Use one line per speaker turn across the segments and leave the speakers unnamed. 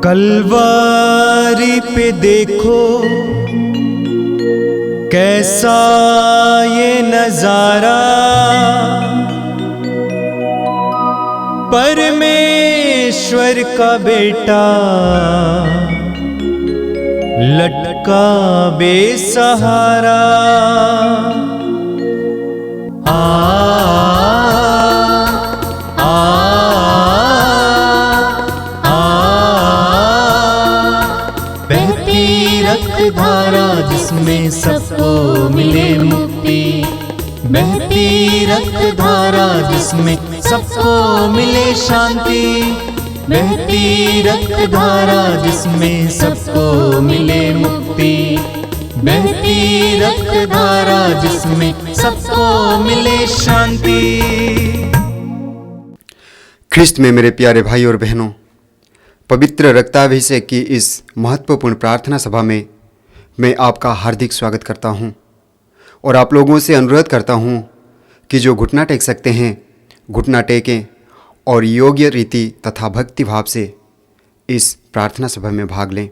कलवारी पे देखो कैसा ये नजारा, परमेश्वर का बेटा लटका बेसहारा।
धारा जिसमें सबको मिले मुक्ति, बहती रक्त धारा जिसमें सबको मिले शांति, बहती रक्त धारा जिसमें सबको मिले मुक्ति, बहती रक्त धारा जिसमें सबको मिले शांति।
ख्रिस्त में मेरे प्यारे भाई और बहनों, पवित्र रक्ताभिषेक की इस महत्वपूर्ण प्रार्थना सभा में मैं आपका हार्दिक स्वागत करता हूं और आप लोगों से अनुरोध करता हूं कि जो घुटना टेक सकते हैं घुटना टेकें और योग्य रीति तथा भक्ति भाव से इस प्रार्थना सभा में भाग लें।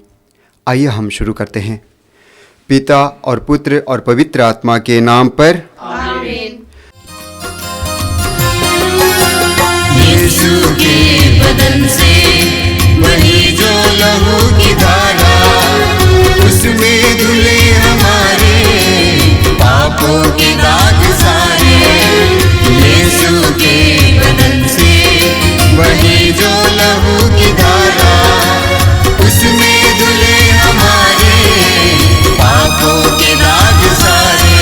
आइए हम शुरू करते हैं। पिता और पुत्र और पवित्र आत्मा के नाम पर
आमीन। यीशु के बदन से वही जो लहू की धारा, उसमें धुले हमारे पापों के दाग सारे। यीशु के बदन से वही जो लहू की धारा, उसमें धुले हमारे पापों के दाग सारे।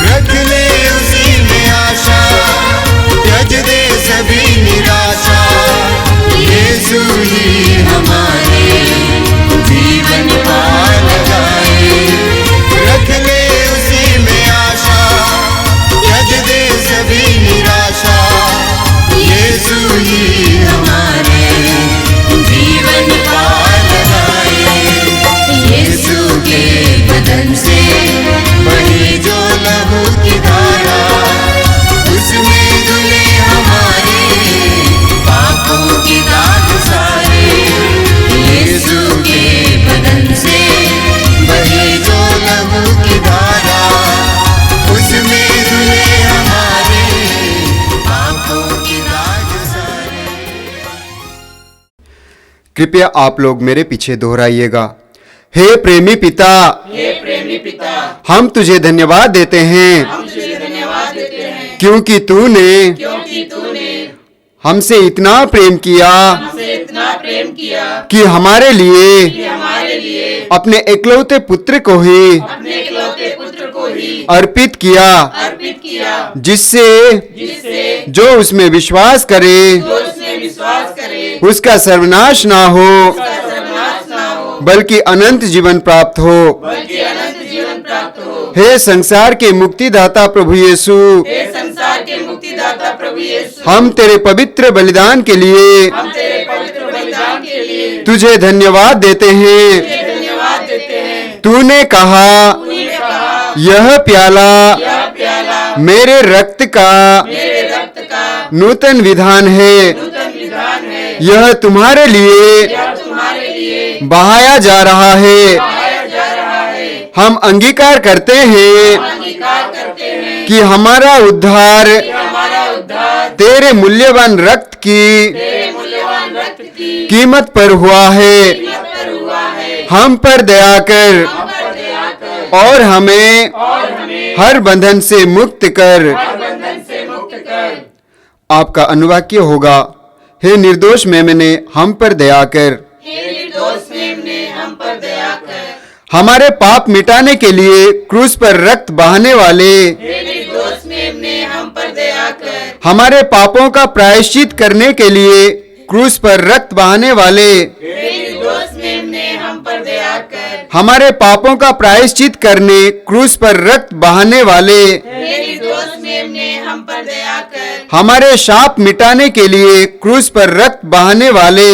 रख ले उसी में आशा, त्यज दे सभी निराशा। यीशु ही हमारे जीवन पार लगाए। रख ले उसी में आशा, त्यज दे सभी निराशा। यीशु ही हमारे जीवन पार लगाए। यीशु के बदन से वही जो लहू की धारा, उसमें धुले हमारे पापों की दाग सारे। यीशु के बदन से वही जो लहू की धारा, उसमें धुले हमारे पापों की दाग सारे।
कृपया आप लोग मेरे पीछे दोहराइएगा। हे प्रेमी पिता,
हे प्रेमी पिता,
हम तुझे धन्यवाद देते हैं,
हम तुझे धन्यवाद देते हैं,
क्योंकि तूने हमसे इतना प्रेम किया
हमसे इतना प्रेम किया
कि हमारे लिए अपने इकलौते पुत्र को ही
अपने इकलौते पुत्र को ही
अर्पित किया, जिससे जो उसमें विश्वास करे उसका सर्वनाश ना हो बल्कि अनंत जीवन प्राप्त हो। हे संसार के मुक्तिदाता प्रभु यीशु, हम तेरे पवित्र बलिदान के लिए तुझे धन्यवाद देते हैं। तूने कहा यह प्याला मेरे रक्त का नूतन विधान है, यह तुम्हारे लिए बहाया जा रहा है। हम अंगीकार करते हैं कि हमारा उद्धार तेरे मूल्यवान रक्त की कीमत पर हुआ है। हम पर दया कर और हमें हर बंधन से मुक्त कर। आपका अनुवाक्य होगा, हे निर्दोष मेमने हम पर दया कर। हमारे पाप मिटाने के लिए क्रूस पर रक्त बहाने वाले, हमारे पापों का प्रायश्चित करने के लिए क्रूस पर रक्त बहाने वाले, हमारे पापों का प्रायश्चित करने क्रूस पर रक्त बहाने वाले, हमारे शाप मिटाने के लिए क्रूस पर रक्त बहाने वाले,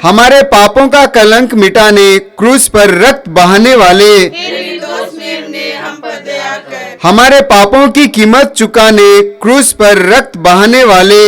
हमारे पापों का कलंक मिटाने क्रूस पर रक्त बहाने वाले, हमारे पापों की कीमत चुकाने क्रूस पर रक्त बहाने वाले,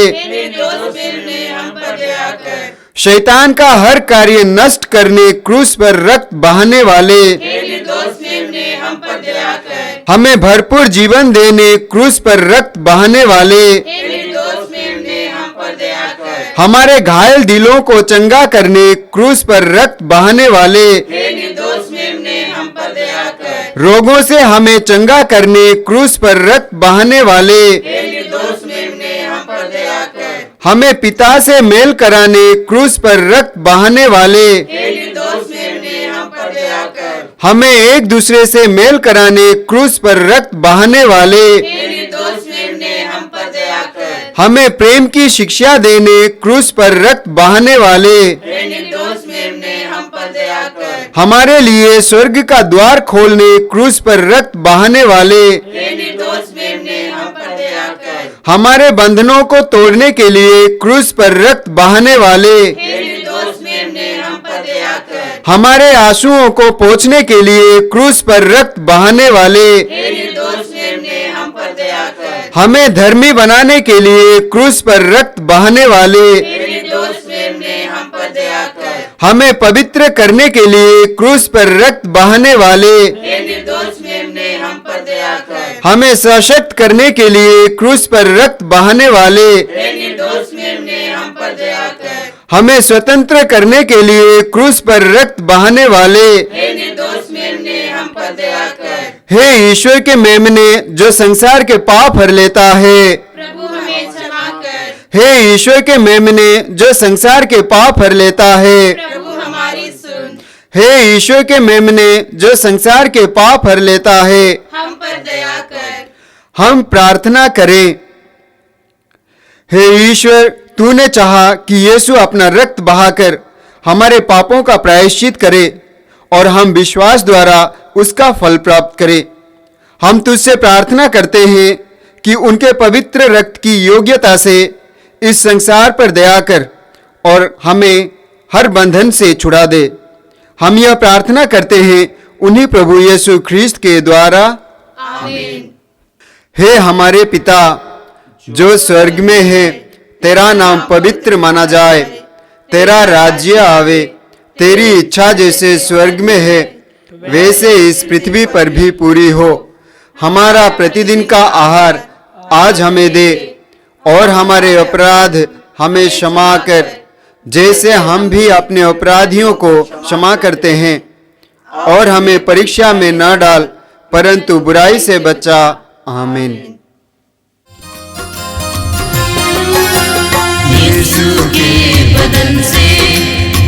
शैतान का हर कार्य नष्ट करने क्रूस पर रक्त बहाने वाले,
हे निर्दोष मेमने हम पर दया कर।
हमें भरपूर जीवन देने क्रूस पर रक्त बहाने वाले,
हे निर्दोष मेमने हम पर दया कर।
हमारे घायल दिलों को चंगा करने क्रूस पर रक्त बहाने वाले,
हे निर्दोष मेमने हम पर दया कर।
रोगों से हमें चंगा करने क्रूस पर रक्त बहाने वाले,
हे निर्दोष मेमने हम पर दया कर।
हमें पिता से मेल कराने क्रूस पर रक्त बहाने वाले,
हे निर्दोष मेमने हम पर दया कर।
हमें एक दूसरे से मेल कराने क्रूस पर रक्त बहाने वाले,
हे निर्दोष मेमने हम पर दया कर।
हमें प्रेम की शिक्षा देने क्रूस पर रक्त बहाने वाले,
हे निर्दोष मेमने हम पर दया कर।
हमारे लिए स्वर्ग का द्वार खोलने क्रूस पर रक्त बहाने वाले,
हे निर्दोष मेमने हम पर दया कर।
हमारे बंधनों को तोड़ने के लिए क्रूस पर रक्त बहाने वाले,
हे निर्दोष मेमने हम पर दया कर।
हमारे आंसुओं को पोंछने के लिए क्रूस पर रक्त बहाने वाले,
हे निर्दोष मेमने हम पर दया कर।
हमें धर्मी बनाने के लिए क्रूस पर रक्त बहाने वाले,
हे निर्दोष मेमने हम पर दया कर।
हमें पवित्र करने के लिए क्रूस पर रक्त बहाने वाले,
हे निर्दोष मेमने हम पर दया कर।
हमें सशक्त करने के लिए क्रूस पर रक्त बहाने वाले,
हे निर्दोष मेमने हम पर दया कर।
हमें स्वतंत्र करने के लिए क्रूस पर रक्त बहाने वाले,
हे निर्दोष मेमने हम पर दया कर।
हे ईश्वर के मेमने जो संसार के पाप हर लेता है,
प्रभु हमें क्षमा कर।
हे ईश्वर के मेमने जो संसार के पाप हर लेता है,
प्रभु हमारी सुन।
हे ईश्वर के मेमने जो संसार के पाप हर लेता है,
हम पर दया कर।
हम प्रार्थना करें। हे ईश्वर, तूने चाहा कि यीशु अपना रक्त बहाकर हमारे पापों का प्रायश्चित करे और हम विश्वास द्वारा उसका फल प्राप्त करें। हम तुझसे प्रार्थना करते हैं कि उनके पवित्र रक्त की योग्यता से इस संसार पर दया कर और हमें हर बंधन से छुड़ा दे। हम यह प्रार्थना करते हैं उन्हीं प्रभु यीशु ख्रीस्त के द्वारा।
आमीन।
हे हमारे पिता जो स्वर्ग में है, तेरा नाम पवित्र माना जाए, तेरा राज्य आवे, तेरी इच्छा जैसे स्वर्ग में है वैसे इस पृथ्वी पर भी पूरी हो। हमारा प्रतिदिन का आहार आज हमें दे और हमारे अपराध हमें क्षमा कर, जैसे हम भी अपने अपराधियों को क्षमा करते हैं, और हमें परीक्षा में न डाल परंतु बुराई से बचा। आमीन।
यीशु के बदन से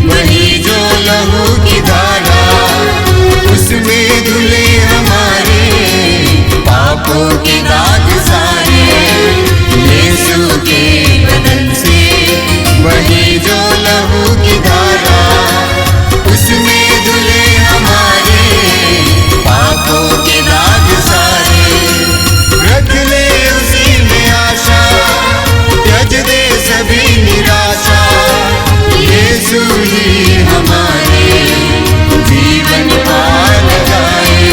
वही जो लहू की धारा, उसमें धुले हमारे पापों के दाग सारे। यीशु के बदन से वही जो लहू की धारा, उसमें धुले हमारे पापों के दाग सारे। रख ले उसी में आशा, त्यज दे सभी निराशा। यीशु ही हमारे जीवन पार लगाए।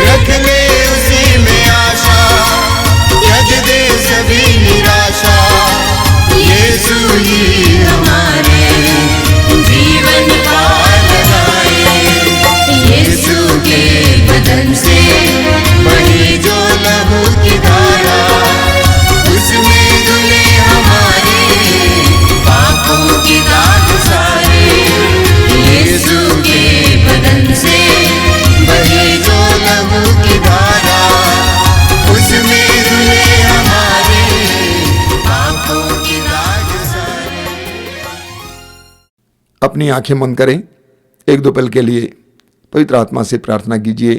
रख ले उसी में आशा, त्यज दे सभी निराशा। यीशु ही हमारे जीवन पार लगाए। यीशु के बदन से वही जो लहू की धारा, उसमें धुले हमारे पापों के दाग सारे। यीशु के बदन से वही जो लहू की धारा, उसमें धुले हमारे पापों के दाग सारे।
अपनी आंखें बंद करें। एक दो पल के लिए पवित्र आत्मा से प्रार्थना कीजिए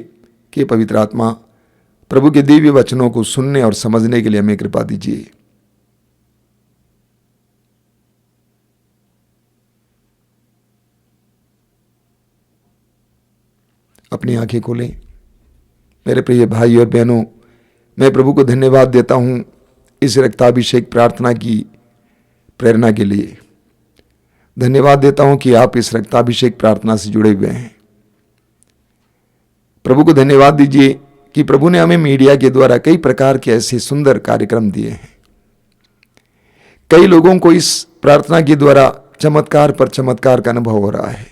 कि पवित्र आत्मा प्रभु के दिव्य वचनों को सुनने और समझने के लिए हमें कृपा दीजिए। अपनी आंखें खोलें। मेरे प्रिय भाई और बहनों, मैं प्रभु को धन्यवाद देता हूं इस रक्ताभिषेक प्रार्थना की प्रेरणा के लिए। धन्यवाद देता हूं कि आप इस रक्ताभिषेक प्रार्थना से जुड़े हुए हैं। प्रभु को धन्यवाद दीजिए कि प्रभु ने हमें मीडिया के द्वारा कई प्रकार के ऐसे सुंदर कार्यक्रम दिए हैं। कई लोगों को इस प्रार्थना के द्वारा चमत्कार पर चमत्कार का अनुभव हो रहा है।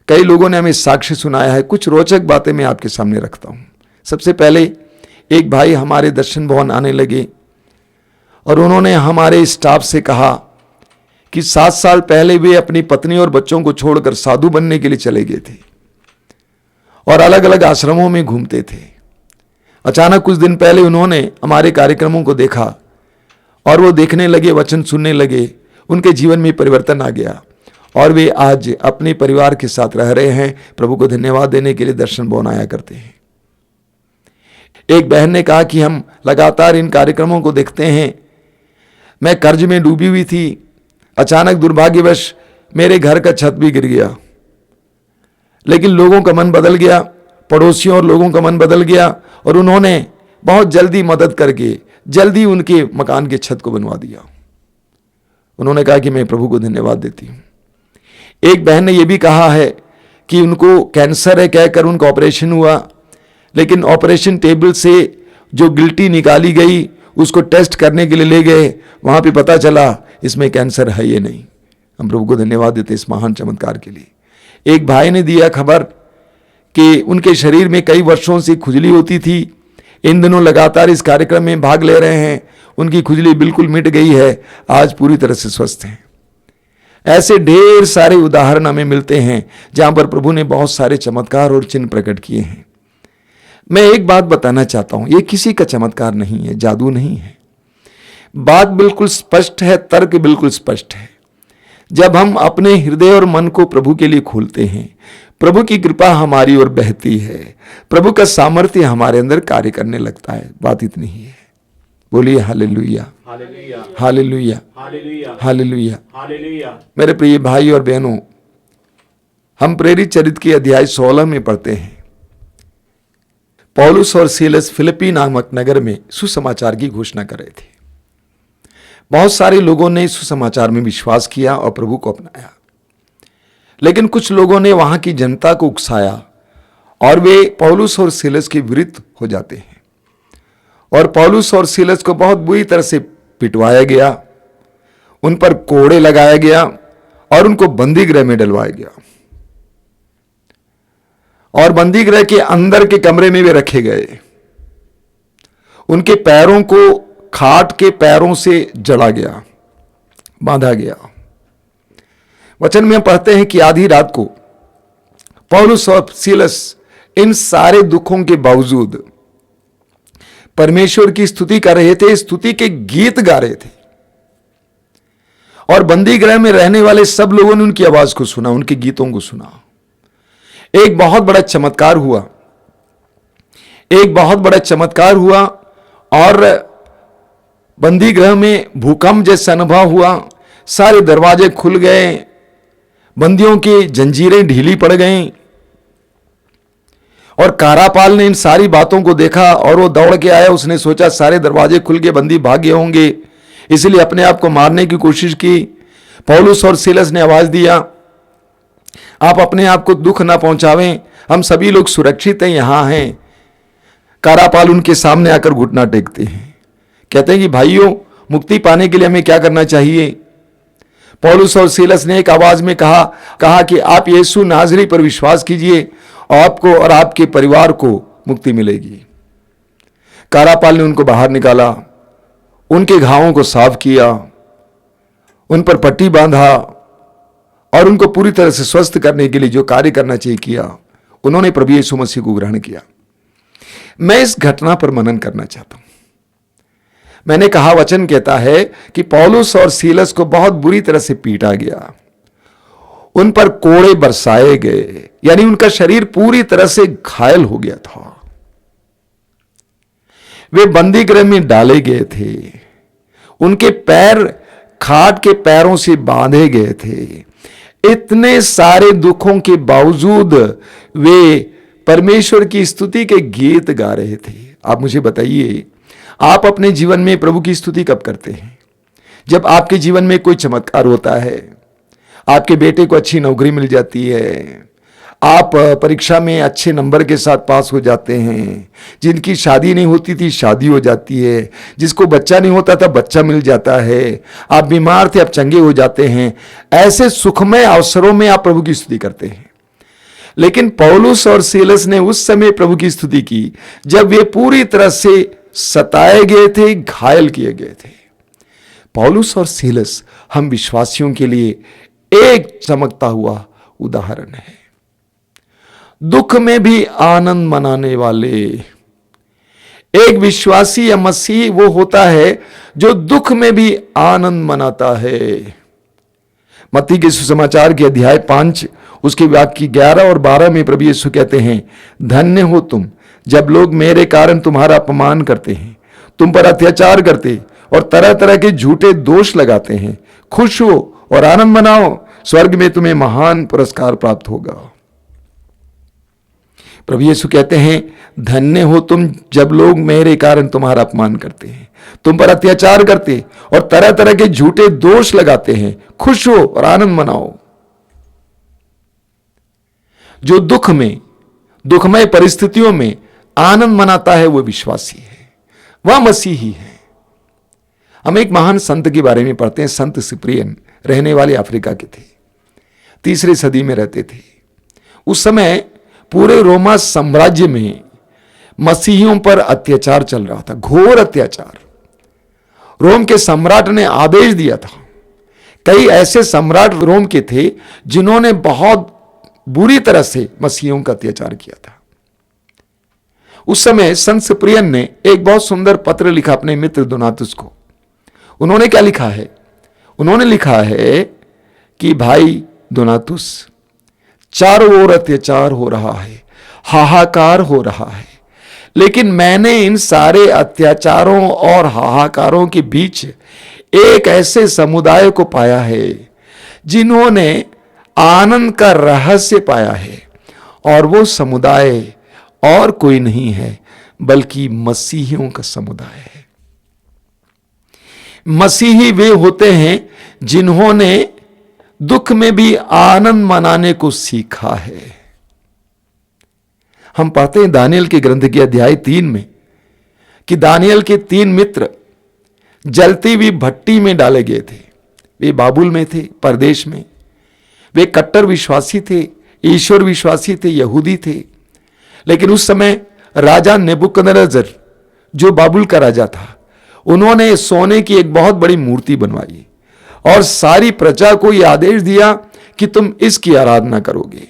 कई लोगों ने हमें साक्ष्य सुनाया है। कुछ रोचक बातें मैं आपके सामने रखता हूं। सबसे पहले एक भाई हमारे दर्शन भवन आने लगे और उन्होंने हमारे स्टाफ से कहा कि 7 साल पहले वे अपनी पत्नी और बच्चों को छोड़कर साधु बनने के लिए चले गए थे और अलग अलग आश्रमों में घूमते थे। अचानक कुछ दिन पहले उन्होंने हमारे कार्यक्रमों को देखा और वो देखने लगे, वचन सुनने लगे। उनके जीवन में परिवर्तन आ गया और वे आज अपने परिवार के साथ रह रहे हैं। प्रभु को धन्यवाद देने के लिए दर्शन भवन आया करते हैं। एक बहन ने कहा कि हम लगातार इन कार्यक्रमों को देखते हैं। मैं कर्ज में डूबी हुई थी, अचानक दुर्भाग्यवश मेरे घर का छत भी गिर गया, लेकिन लोगों का मन बदल गया, पड़ोसियों और लोगों का मन बदल गया और उन्होंने बहुत जल्दी मदद करके जल्दी उनके मकान के छत को बनवा दिया। उन्होंने कहा कि मैं प्रभु को धन्यवाद देती हूं। एक बहन ने यह भी कहा है कि उनको कैंसर है कहकर उनका ऑपरेशन हुआ, लेकिन ऑपरेशन टेबल से जो गिल्टी निकाली गई उसको टेस्ट करने के लिए ले गए, वहां पे पता चला इसमें कैंसर है ये नहीं। हम प्रभु को धन्यवाद देते इस महान चमत्कार के लिए। एक भाई ने दिया खबर कि उनके शरीर में कई वर्षों से खुजली होती थी, इन दिनों लगातार इस कार्यक्रम में भाग ले रहे हैं, उनकी खुजली बिल्कुल मिट गई है, आज पूरी तरह से स्वस्थ हैं। ऐसे ढेर सारे उदाहरण हमें मिलते हैं जहां पर प्रभु ने बहुत सारे चमत्कार और चिन्ह प्रकट किए हैं। मैं एक बात बताना चाहता हूं, यह किसी का चमत्कार नहीं है, जादू नहीं है। बात बिल्कुल स्पष्ट है, तर्क बिल्कुल स्पष्ट है। जब हम अपने हृदय और मन को प्रभु के लिए खोलते हैं, प्रभु की कृपा हमारी ओर बहती है, प्रभु का सामर्थ्य हमारे अंदर कार्य करने लगता है। बात इतनी ही है। बोलिए hallelujah, hallelujah, hallelujah, hallelujah, hallelujah. मेरे प्रिय भाई और बहनों, हम प्रेरित चरित्र के अध्याय 16 में पढ़ते हैं, पौलुस और सीलस फिलिप्पी नामक नगर में सुसमाचार की घोषणा कर रहे थे। बहुत सारे लोगों ने सुसमाचार में विश्वास किया और प्रभु को अपनाया, लेकिन कुछ लोगों ने वहां की जनता को उकसाया और वे पौलुस और सीलस के विरुद्ध हो जाते हैं और पौलुस और सीलस को बहुत बुरी तरह से पिटवाया गया, उन पर कोड़े लगाया गया और उनको बंदी गृह में डलवाया गया और बंदी गृह के अंदर के कमरे में वे रखे गए। उनके पैरों को खाट के पैरों से जड़ा गया, बांधा गया। वचन में पढ़ते हैं कि आधी रात को पौलुस और सीलस इन सारे दुखों के बावजूद परमेश्वर की स्तुति कर रहे थे, स्तुति के गीत गा रहे थे और बंदी गृह में रहने वाले सब लोगों ने उनकी आवाज को सुना, उनके गीतों को सुना। एक बहुत बड़ा चमत्कार हुआ, एक बहुत बड़ा चमत्कार हुआ और बंदी गृह में भूकंप जैसा अनुभव हुआ। सारे दरवाजे खुल गए, बंदियों की जंजीरें ढीली पड़ गईं और कारापाल ने इन सारी बातों को देखा और वो दौड़ के आया। उसने सोचा सारे दरवाजे खुल गए, बंदी भाग गए होंगे, इसलिए अपने आप को मारने की कोशिश की। पौलुस और सीलस ने आवाज दिया, आप अपने आप को दुख ना पहुंचावें, हम सभी लोग सुरक्षित हैं, यहां हैं। कारापाल उनके सामने आकर घुटना टेकते हैं, कहते हैं कि भाइयों, मुक्ति पाने के लिए हमें क्या करना चाहिए। पौलुस और सीलस ने एक आवाज में कहा कि आप यीशु नाजरी पर विश्वास कीजिए, आपको और आपके परिवार को मुक्ति मिलेगी। कारापाल ने उनको बाहर निकाला, उनके घावों को साफ किया, उन पर पट्टी बांधा और उनको पूरी तरह से स्वस्थ करने के लिए जो कार्य करना चाहिए किया। उन्होंने प्रभु यीशु मसीह को ग्रहण किया। मैं इस घटना पर मनन करना चाहता हूं। मैंने कहा, वचन कहता है कि पौलुस और सीलस को बहुत बुरी तरह से पीटा गया, उन पर कोड़े बरसाए गए, यानी उनका शरीर पूरी तरह से घायल हो गया था। वे बंदी गृह में डाले गए थे, उनके पैर खाट के पैरों से बांधे गए थे। इतने सारे दुखों के बावजूद वे परमेश्वर की स्तुति के गीत गा रहे थे। आप मुझे बताइए, आप अपने जीवन में प्रभु की स्तुति कब करते हैं? जब आपके जीवन में कोई चमत्कार होता है, आपके बेटे को अच्छी नौकरी मिल जाती है, आप परीक्षा में अच्छे नंबर के साथ पास हो जाते हैं, जिनकी शादी नहीं होती थी शादी हो जाती है, जिसको बच्चा नहीं होता था बच्चा मिल जाता है, आप बीमार थे आप चंगे हो जाते हैं। ऐसे सुखमय अवसरों में आप प्रभु की स्तुति करते हैं। लेकिन पौलुस और सीलस ने उस समय प्रभु की स्तुति की जब वे पूरी तरह से सताए गए थे, घायल किए गए थे। पौलुस और सीलस हम विश्वासियों के लिए एक चमकता हुआ उदाहरण है। दुख में भी आनंद मनाने वाले। एक विश्वासी या मसीही वो होता है जो दुख में भी आनंद मनाता है। मत्ती के सुसमाचार के अध्याय 5 उसके वाक्य 11 और 12 में प्रभु यीशु कहते हैं, धन्य हो तुम जब लोग मेरे कारण तुम्हारा अपमान करते हैं, तुम पर अत्याचार करते और तरह तरह के झूठे दोष लगाते हैं। खुश हो और आनंद मनाओ, स्वर्ग में तुम्हें महान पुरस्कार प्राप्त होगा। प्रभु यीशु कहते हैं, धन्य हो तुम जब लोग मेरे कारण तुम्हारा अपमान करते हैं, तुम पर अत्याचार करते और तरह तरह के झूठे दोष लगाते हैं। खुश हो और आनंद मनाओ। जो दुख में, दुखमय परिस्थितियों में आनंद मनाता है वो विश्वासी है, वह मसीही है। हम एक महान संत के बारे में पढ़ते हैं, संत सिप्रियन, रहने वाले अफ्रीका के थे, 3री सदी में रहते थे। उस समय पूरे रोमा साम्राज्य में मसीहियों पर अत्याचार चल रहा था, घोर अत्याचार। रोम के सम्राट ने आदेश दिया था। कई ऐसे सम्राट रोम के थे जिन्होंने बहुत बुरी तरह से मसीहियों का अत्याचार किया था। उस समय संत सिप्रियन ने एक बहुत सुंदर पत्र लिखा अपने मित्र दोनातुस को। उन्होंने क्या लिखा है? उन्होंने लिखा है कि भाई दोनातुस, चारों ओर अत्याचार हो रहा है, हाहाकार हो रहा है, लेकिन मैंने इन सारे अत्याचारों और हाहाकारों के बीच एक ऐसे समुदाय को पाया है जिन्होंने आनंद का रहस्य पाया है, और वो समुदाय और कोई नहीं है बल्कि मसीहियों का समुदाय है। मसीही वे होते हैं जिन्होंने दुख में भी आनंद मनाने को सीखा है। हम पढ़ते हैं दानियल के ग्रंथ के अध्याय 3 में कि दानियल के 3 मित्र जलती हुई भट्टी में डाले गए थे। वे बाबुल में थे, परदेश में। वे कट्टर विश्वासी थे, ईश्वर विश्वासी थे, यहूदी थे। लेकिन उस समय राजा नेबुकदनेस्सर, जो बाबुल का राजा था, उन्होंने सोने की एक बहुत बड़ी मूर्ति बनवाई और सारी प्रजा को यह आदेश दिया कि तुम इसकी आराधना करोगे।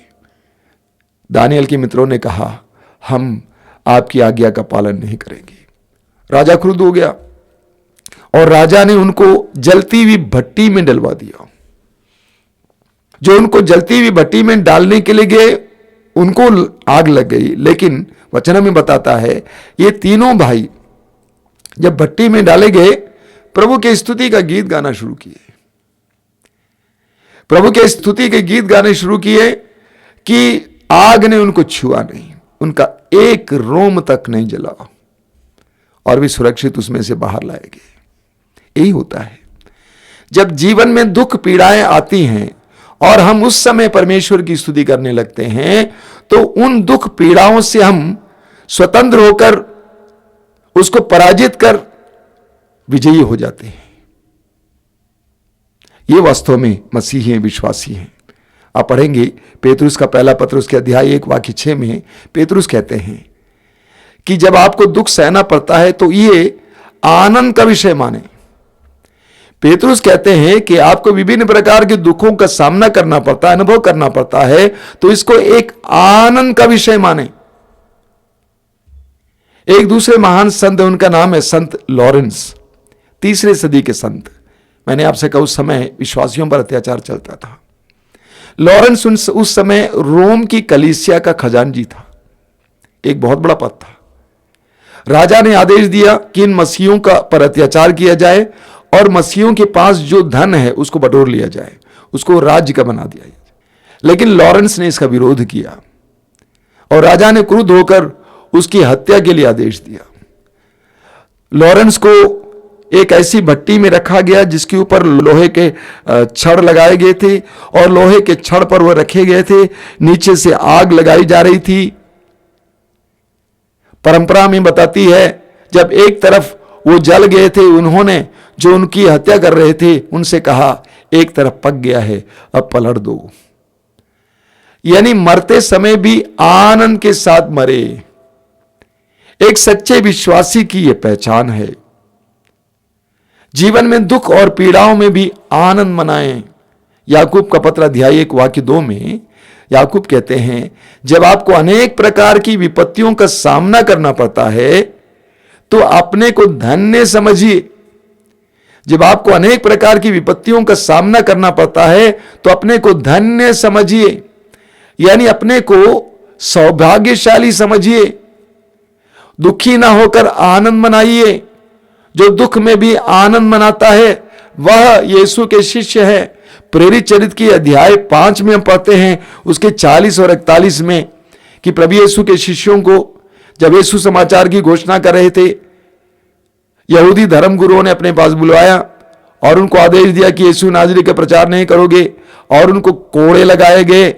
दानियल के मित्रों ने कहा, हम आपकी आज्ञा का पालन नहीं करेंगे। राजा क्रुद्ध हो गया और राजा ने उनको जलती हुई भट्टी में डलवा दिया। जो उनको जलती हुई भट्टी में डालने के लिए गए उनको आग लग गई। लेकिन वचन में बताता है ये तीनों भाई जब भट्टी में डाले गए प्रभु के स्तुति का गीत गाना शुरू किए। प्रभु के स्तुति के गीत गाने शुरू किए कि आग ने उनको छुआ नहीं, उनका एक रोम तक नहीं जला और वे सुरक्षित उसमें से बाहर लाए गए। यही होता है जब जीवन में दुख पीड़ाएं आती हैं और हम उस समय परमेश्वर की स्तुति करने लगते हैं तो उन दुख पीड़ाओं से हम स्वतंत्र होकर उसको पराजित कर विजयी हो जाते हैं। ये वास्तव में मसीही हैं, विश्वासी हैं। आप पढ़ेंगे पेतरुस का पहला पत्र उसके अध्याय 1 वाक्य 6 में पेतरुस कहते हैं कि जब आपको दुख सहना पड़ता है तो ये आनंद का विषय माने। पेतरुस कहते हैं कि आपको विभिन्न प्रकार के दुखों का सामना करना पड़ता है, अनुभव करना पड़ता है, तो इसको एक आनंद का विषय माने। एक दूसरे महान संत, उनका नाम है संत लॉरेंस, 3री सदी के संत। मैंने आपसे कहा उस समय विश्वासियों पर अत्याचार चलता था। लॉरेंस उस समय रोम की कलीसिया का खजांची था, एक बहुत बड़ा पद था। राजा ने आदेश दिया कि इन मसीहियों का पर अत्याचार किया जाए और मसीहियों के पास जो धन है उसको बटोर लिया जाए, उसको राज्य का बना दिया जाए। लेकिन लॉरेंस ने इसका विरोध किया और राजा ने क्रुद्ध होकर उसकी हत्या के लिए आदेश दिया। लॉरेंस को एक ऐसी भट्टी में रखा गया जिसके ऊपर लोहे के छड़ लगाए गए थे और लोहे के छड़ पर वो रखे गए थे। नीचे से आग लगाई जा रही थी। परंपरा में बताती है जब एक तरफ वो जल गए थे, उन्होंने जो उनकी हत्या कर रहे थे उनसे कहा एक तरफ पक गया है, अब पलट दो। यानी मरते समय भी आनंद के साथ मरे। एक सच्चे विश्वासी की यह पहचान है। जीवन में दुख और पीड़ाओं में भी आनंद मनाएं। याकूब का पत्र अध्याय 1 वाक्य 2 में याकूब कहते हैं, जब आपको अनेक प्रकार की विपत्तियों का सामना करना पड़ता है तो अपने को धन्य समझिए। जब आपको अनेक प्रकार की विपत्तियों का सामना करना पड़ता है तो अपने को धन्य समझिए, यानी अपने को सौभाग्यशाली समझिए। दुखी ना होकर आनंद मनाइए। जो दुख में भी आनंद मनाता है वह यीशु के शिष्य है। प्रेरित चरित्र की अध्याय 5 में हम पढ़ते हैं उसके 40 और 41 में कि प्रभु यीशु के शिष्यों को जब यीशु समाचार की घोषणा कर रहे थे, यहूदी धर्म गुरुओं ने अपने पास बुलवाया और उनको आदेश दिया कि यीशु नाज़री का प्रचार नहीं करोगे और उनको कोड़े लगाए गए।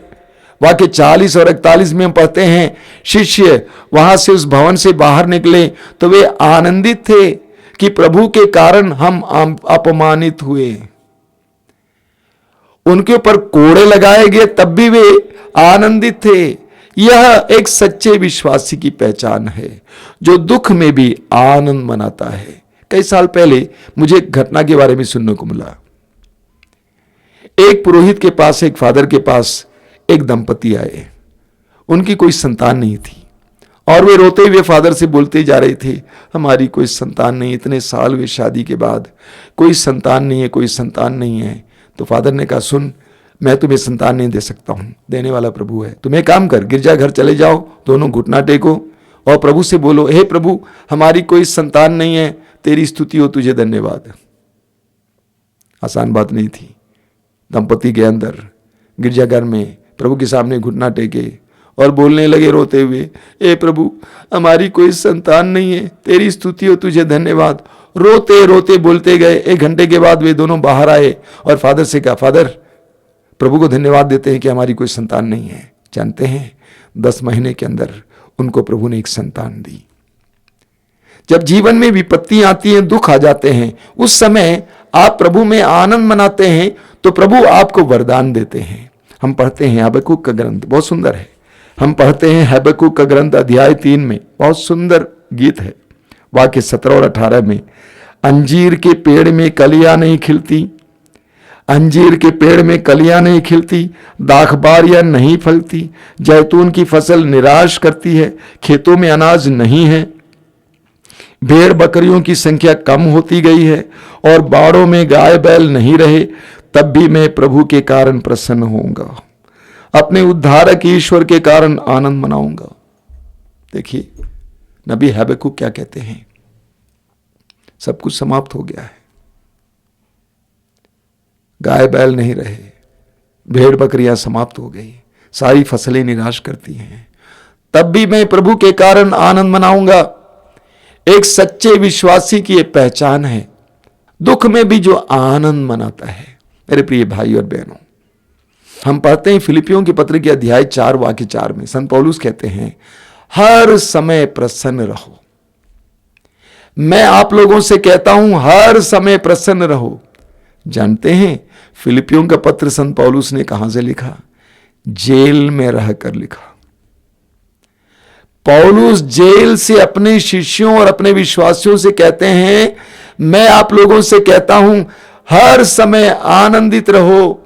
वाक्य 40 और 41 में हम पढ़ते हैं, शिष्य वहां से उस भवन से बाहर निकले तो वे आनंदित थे कि प्रभु के कारण हम अपमानित हुए। उनके ऊपर कोड़े लगाए गए तब भी वे आनंदित थे। यह एक सच्चे विश्वासी की पहचान है जो दुख में भी आनंद मनाता है। कई साल पहले मुझे एक घटना के बारे में सुनने को मिला। एक पुरोहित के पास, एक फादर के पास एक दंपति आए। उनकी कोई संतान नहीं थी और वे रोते हुए फादर से बोलते जा रहे थे, हमारी कोई संतान नहीं, इतने साल हुए शादी के बाद कोई संतान नहीं है, कोई संतान नहीं है। तो फादर ने कहा, सुन, मैं तुम्हें संतान नहीं दे सकता हूं, देने वाला प्रभु है। तुम एक काम कर, गिरजा घर चले जाओ, दोनों घुटना टेको और प्रभु से बोलो, हे प्रभु हमारी कोई संतान नहीं है, तेरी स्तुति हो, तुझे धन्यवाद। आसान बात नहीं थी। दंपति के अंदर गिरजाघर में प्रभु के सामने घुटना टेके और बोलने लगे रोते हुए, ए प्रभु हमारी कोई संतान नहीं है, तेरी स्तुति हो, तुझे धन्यवाद। रोते रोते बोलते गए। 1 घंटे के बाद वे दोनों बाहर आए और फादर से कहा, फादर प्रभु को धन्यवाद देते हैं कि हमारी कोई संतान नहीं है। जानते हैं 10 महीने के अंदर उनको प्रभु ने एक संतान दी। जब जीवन में विपत्तियां आती हैं, दुख आ जाते हैं, उस समय आप प्रभु में आनंद मनाते हैं तो प्रभु आपको वरदान देते हैं। हम पढ़ते हैं हबक्कुक का ग्रंथ, बहुत सुंदर है। हम पढ़ते हैं हबक्कुक का ग्रंथ अध्याय 3 में, बहुत सुंदर गीत है। वाक्य 17 और 18 में, अंजीर के पेड़ में कलियां नहीं खिलती, अंजीर के पेड़ में कलियां नहीं खिलती, दाखबारियां नहीं फलती, जैतून की फसल निराश करती है, खेतों में अनाज नहीं है, भेड़ बकरियों की संख्या कम होती गई है और बाड़ों में गाय बैल नहीं रहे, तब भी मैं प्रभु के कारण प्रसन्न होऊंगा, अपने उद्धारक ईश्वर के कारण आनंद मनाऊंगा। देखिए नबी हबक्कुक क्या कहते हैं, सब कुछ समाप्त हो गया है, गाय बैल नहीं रहे, भेड़ बकरियां समाप्त हो गई, सारी फसलें निराश करती हैं, तब भी मैं प्रभु के कारण आनंद मनाऊंगा। एक सच्चे विश्वासी की यह पहचान है, दुख में भी जो आनंद मनाता है। मेरे प्रिय भाई और बहनों, हम पढ़ते हैं फिलिपियों के पत्र के अध्याय 4 वाक्य 4 में संत पौलुस कहते हैं, हर समय प्रसन्न रहो। मैं आप लोगों से कहता हूं हर समय प्रसन्न रहो। जानते हैं फिलिपियों का पत्र संत पौलुस ने कहां से लिखा? जेल में रहकर लिखा। पौलुस जेल से अपने शिष्यों और अपने विश्वासियों से कहते हैं, मैं आप लोगों से कहता हूं हर समय आनंदित रहो।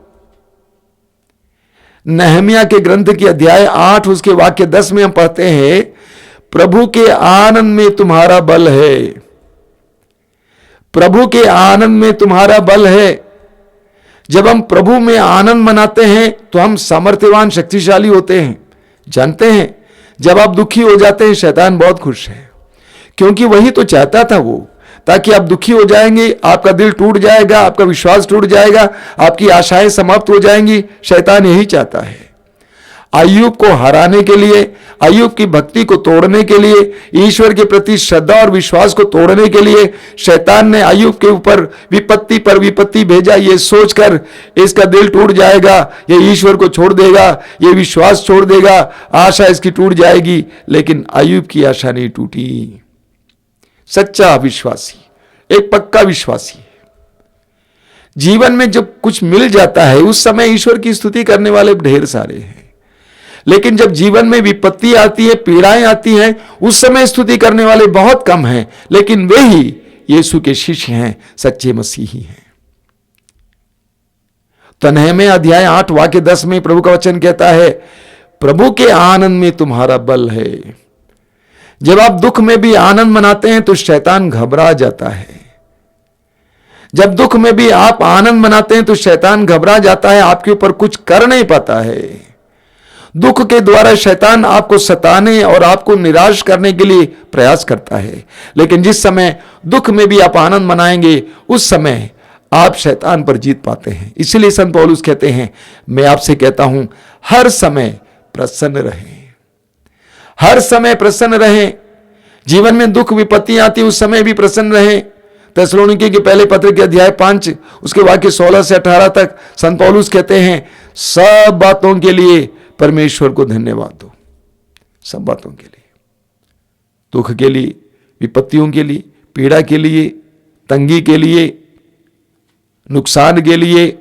नहमिया के ग्रंथ की अध्याय 8 उसके वाक्य 10 में हम पढ़ते हैं, प्रभु के आनंद में तुम्हारा बल है, प्रभु के आनंद में तुम्हारा बल है। जब हम प्रभु में आनंद मनाते हैं तो हम सामर्थ्यवान शक्तिशाली होते हैं। जानते हैं जब आप दुखी हो जाते हैं शैतान बहुत खुश है, क्योंकि वही तो चाहता था वो, ताकि आप दुखी हो जाएंगे, आपका दिल टूट जाएगा, आपका विश्वास टूट जाएगा, आपकी आशाएं समाप्त हो जाएंगी। शैतान यही चाहता है। अय्यूब को हराने के लिए, अय्यूब की भक्ति को तोड़ने के लिए, ईश्वर के प्रति श्रद्धा और विश्वास को तोड़ने के लिए शैतान ने अय्यूब के ऊपर विपत्ति पर विपत्ति भेजा, ये सोचकर इसका दिल टूट जाएगा, ये ईश्वर को छोड़ देगा, ये विश्वास छोड़ देगा, आशा इसकी टूट जाएगी। लेकिन अय्यूब की आशा नहीं टूटी। सच्चा विश्वासी, एक पक्का विश्वासी। जीवन में जब कुछ मिल जाता है उस समय ईश्वर की स्तुति करने वाले ढेर सारे हैं, लेकिन जब जीवन में विपत्ति आती है, पीड़ाएं आती हैं, उस समय स्तुति करने वाले बहुत कम हैं, लेकिन वे ही यीशु के शिष्य हैं, सच्चे मसीही हैं। तो नहम्याह अध्याय 8 वाक्य 10 में प्रभु का वचन कहता है, प्रभु के आनंद में तुम्हारा बल है। जब आप दुख में भी आनंद मनाते हैं तो शैतान घबरा जाता है। जब दुख में भी आप आनंद मनाते हैं तो शैतान घबरा जाता है, आपके ऊपर कुछ कर नहीं पाता है। दुख के द्वारा शैतान आपको सताने और आपको निराश करने के लिए प्रयास करता है, लेकिन जिस समय दुख में भी आप आनंद मनाएंगे उस समय आप शैतान पर जीत पाते हैं। इसलिए संत पौलुस कहते हैं, मैं आपसे कहता हूं हर समय प्रसन्न रहें, हर समय प्रसन्न रहें। जीवन में दुख विपत्ति आती उस समय भी प्रसन्न रहें। थिस्सलुनीके के पहले पत्र के अध्याय 5 उसके वाक्य 16 से 18 तक संत पौलुस कहते हैं, सब बातों के लिए परमेश्वर को धन्यवाद दो। सब बातों के लिए, दुख के लिए, विपत्तियों के लिए, पीड़ा के लिए, तंगी के लिए, नुकसान के लिए,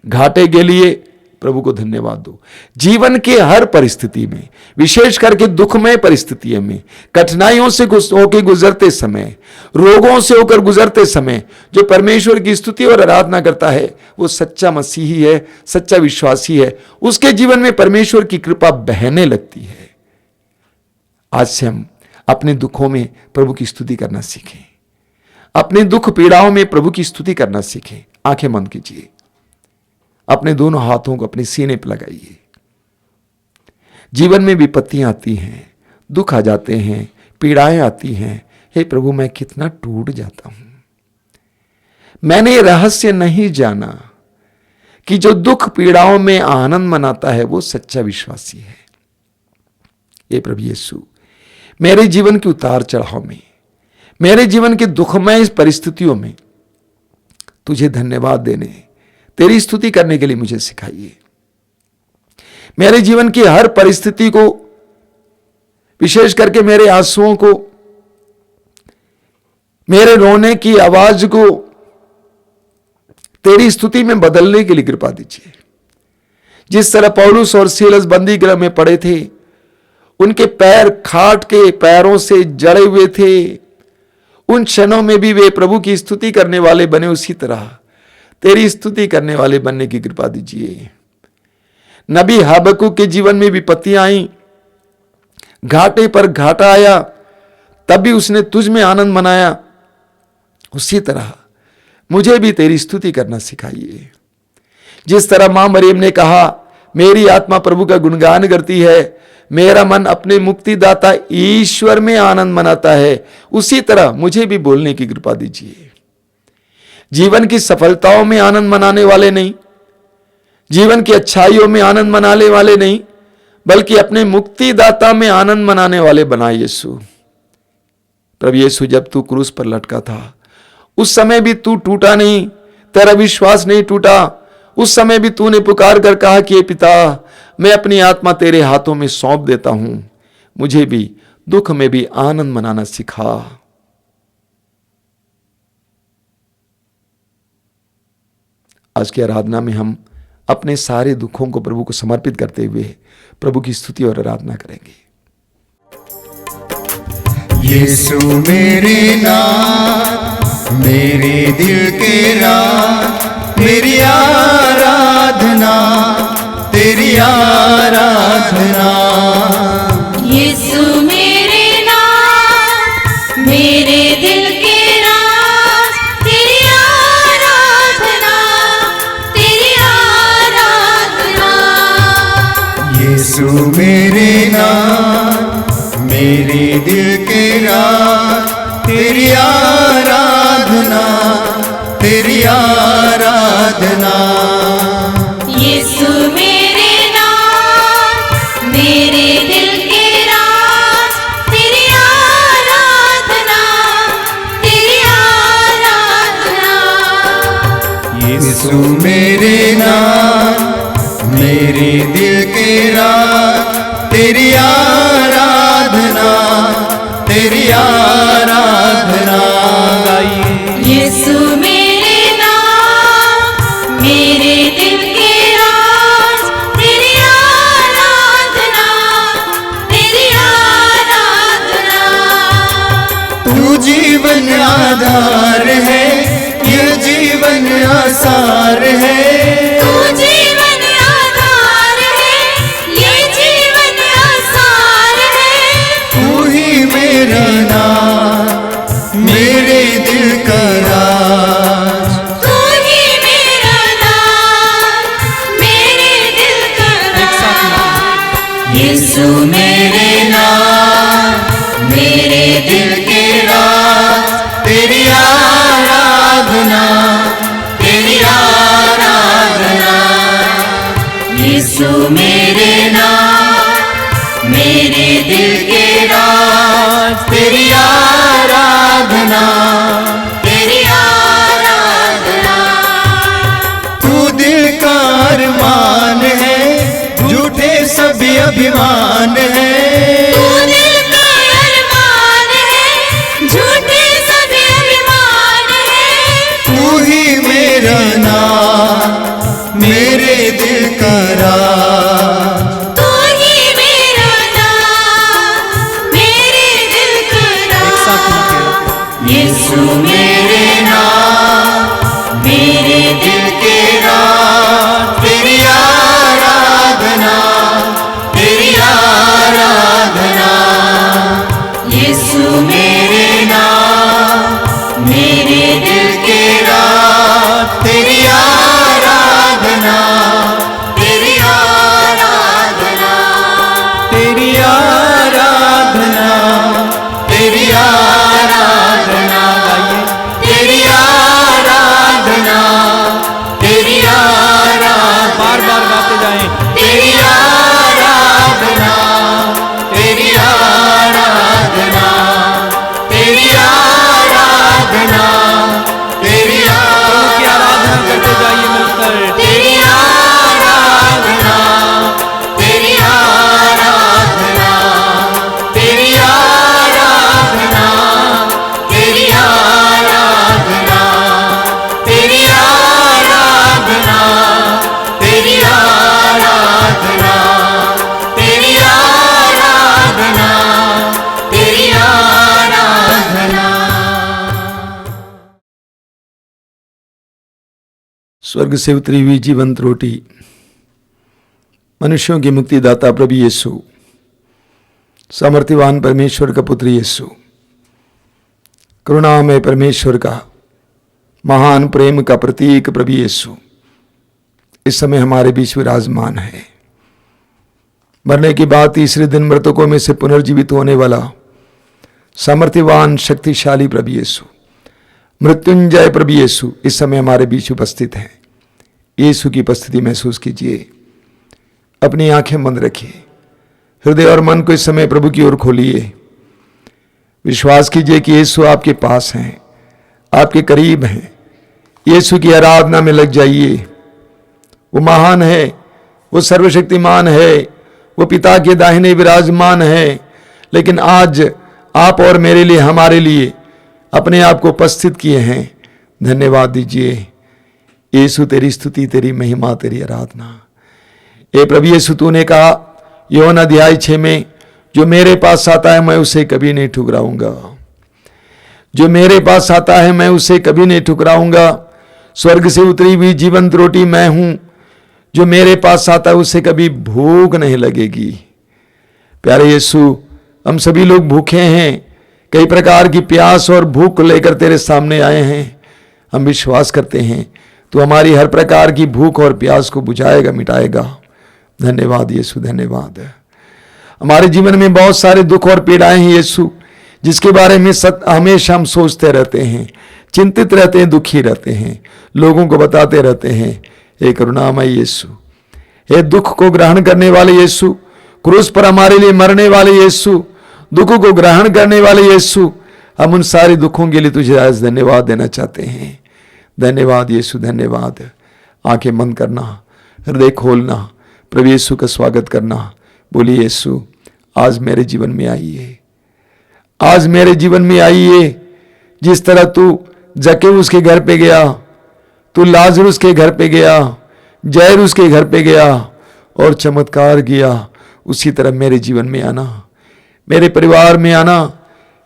घाटे के लिए प्रभु को धन्यवाद दो। जीवन के हर परिस्थिति में, विशेष करके दुखमय परिस्थितियों में, कठिनाइयों से होकर गुजरते समय, रोगों से होकर गुजरते समय जो परमेश्वर की स्तुति और आराधना करता है वो सच्चा मसीही है, सच्चा विश्वासी है। उसके जीवन में परमेश्वर की कृपा बहने लगती है। आज से हम अपने दुखों में प्रभु की स्तुति करना सीखें, अपने दुख पीड़ाओं में प्रभु की स्तुति करना सीखें। आंखें बंद कीजिए, अपने दोनों हाथों को अपने सीने पर लगाइए। जीवन में विपत्तियां आती हैं, दुख आ जाते हैं, पीड़ाएं आती हैं। हे प्रभु, मैं कितना टूट जाता हूं। मैंने ये रहस्य नहीं जाना कि जो दुख पीड़ाओं में आनंद मनाता है वो सच्चा विश्वासी है। हे प्रभु यीशु, मेरे जीवन के उतार चढ़ाव में, मेरे जीवन के दुखमय परिस्थितियों में तुझे धन्यवाद देने, तेरी स्तुति करने के लिए मुझे सिखाइए। मेरे जीवन की हर परिस्थिति को, विशेष करके मेरे आंसुओं को, मेरे रोने की आवाज को तेरी स्तुति में बदलने के लिए कृपा दीजिए। जिस तरह पौलुस और सीलस बंदी गृह में पड़े थे, उनके पैर खाट के पैरों से जड़े हुए थे, उन क्षणों में भी वे प्रभु की स्तुति करने वाले बने। उसी तरह तेरी स्तुति करने वाले बनने की कृपा दीजिए। नबी हबक्कुक के जीवन में विपत्तियां आई, घाटे पर घाटा आया, तब भी उसने तुझ में आनंद मनाया। उसी तरह मुझे भी तेरी स्तुति करना सिखाइए। जिस तरह मां मरियम ने कहा, मेरी आत्मा प्रभु का गुणगान करती है, मेरा मन अपने मुक्तिदाता ईश्वर में आनंद मनाता है, उसी तरह मुझे भी बोलने की कृपा दीजिए। जीवन की सफलताओं में आनंद मनाने वाले नहीं, जीवन की अच्छाइयों में आनंद मनाने वाले नहीं, बल्कि अपने मुक्तिदाता में आनंद मनाने वाले बना यीशु। प्रभु यीशु, जब तू क्रूस पर लटका था उस समय भी तू टूटा नहीं, तेरा विश्वास नहीं टूटा। उस समय भी तूने पुकार कर कहा कि हे पिता, मैं अपनी आत्मा तेरे हाथों में सौंप देता हूं, मुझे भी दुख में भी आनंद मनाना सिखा। आज की आराधना में हम अपने सारे दुखों को प्रभु को समर्पित करते हुए प्रभु की स्तुति और आराधना करेंगे।
यीशु मेरे नाथ, मेरे दिल के राज, मेरी आराधना, तेरी आराधना।
यीशु मेरे नाथ, मेरे दिल के राज, तेरी आराधना, तेरी आराधना।
यीशु मेरे नाथ, मेरे दिल के राज, तेरी आराधना, तेरी आराधना।
यीशु मेरे नाथ,
यीशु मेरे नाम मेरे दिल के राज तेरी आराधना गाइए।
यीशु मेरे नाम मेरे दिल के राज तेरी आराधना
तू जीवन आधार है ये जीवन आसार है
तू जीवन आधार है ये जीवन आसार है
तू ही मेरा नाम मेरे दिल का राज
तू ही मेरा नाम मेरे दिल का राज
यीशु मेरे नाम मेरे दिल के राज तेरी आराधना
यीशु मेरे नाम मेरे दिल के राज
तेरी आराधना तू दिल का अरमान है झूठे सभी अभिमान है
तू दिल का अरमान है झूठे सभी अभिमान है
तू ही मेरा नाम मेरे दिल का राज
तू ही मेरा नाम मेरे दिल का राज यीशु मेरे नाम मेरे दिल के राज
तेरी आराधना
यीशु मेरे नाम मेरे दिल के राज
तेरी आराधना
तेरी आराधना
तेरी आराधना तेरी आराधना गाइए तेरी आराधना बार बार गाते जाएं तेरी आराधना तेरी आराधना तेरी आराधना तेरी आराधना करते जाइए मिलकर
तेरी
आराधना तेरी आराधना तेरी आराधना तेरी आराधना तेरी आराधना तेरी आराधना तेरी आराधना तेरी आराधना
स्वर्ग से उतरी हुई जीवंत रोटी मनुष्यों की मुक्तिदाता प्रभु यीशु, सामर्थ्यवान परमेश्वर का पुत्र यीशु, करुणामय परमेश्वर का महान प्रेम का प्रतीक प्रभु यीशु इस समय हमारे बीच विराजमान है। मरने के बाद तीसरे दिन मृतकों में से पुनर्जीवित होने वाला सामर्थ्यवान शक्तिशाली प्रभु यीशु, मृत्युंजय प्रभु यीशु इस समय हमारे बीच उपस्थित है। यीशु की उपस्थिति महसूस कीजिए। अपनी आंखें बंद रखिए, हृदय और मन को इस समय प्रभु की ओर खोलिए। विश्वास कीजिए कि यीशु आपके पास हैं, आपके करीब हैं। यीशु की आराधना में लग जाइए। वो महान है, वो सर्वशक्तिमान है, वो पिता के दाहिने विराजमान है। लेकिन आज आप और मेरे लिए, हमारे लिए अपने आप को उपस्थित किए हैं। धन्यवाद दीजिए यीशु, तेरी स्तुति, तेरी महिमा, तेरी आराधना। ए प्रभु यीशु, तूने कहा यूहन्ना अध्याय 6 में, जो मेरे पास आता है मैं उसे कभी नहीं ठुकराऊंगा। जो मेरे पास आता है मैं उसे कभी नहीं ठुकराऊंगा। स्वर्ग से उतरी हुई जीवंत रोटी मैं हूं। जो मेरे पास आता है उसे कभी भूख नहीं लगेगी। प्यारे यीशु, हम सभी लोग भूखे हैं, कई प्रकार की प्यास और भूख लेकर तेरे सामने आए हैं। हम विश्वास करते हैं तू हमारी हर प्रकार की भूख और प्यास को बुझाएगा, मिटाएगा। धन्यवाद यीशु, धन्यवाद। हमारे जीवन में बहुत सारे दुख और पीड़ाएं हैं यीशु, जिसके बारे में हमेशा हम सोचते रहते हैं, चिंतित रहते हैं, दुखी रहते हैं, लोगों को बताते रहते हैं। हे करुणामय यीशु, हे दुख को ग्रहण करने वाले यीशु, क्रूस पर हमारे लिए मरने वाले यीशु, दुख को ग्रहण करने वाले यीशु, हम उन सारे दुखों के लिए तुझे आज धन्यवाद देना चाहते हैं। धन्यवाद यीशु, धन्यवाद। आंखें बंद करना, हृदय खोलना, प्रभु यीशु का स्वागत करना। बोलिए यीशु आज मेरे जीवन में आइए, आज मेरे जीवन में आइए। जिस तरह तू जक्केऊस के घर पे गया, तू लाजरुस के घर पे गया, जैरुस के घर पे गया और चमत्कार किया, उसी तरह मेरे जीवन में आना, मेरे परिवार में आना,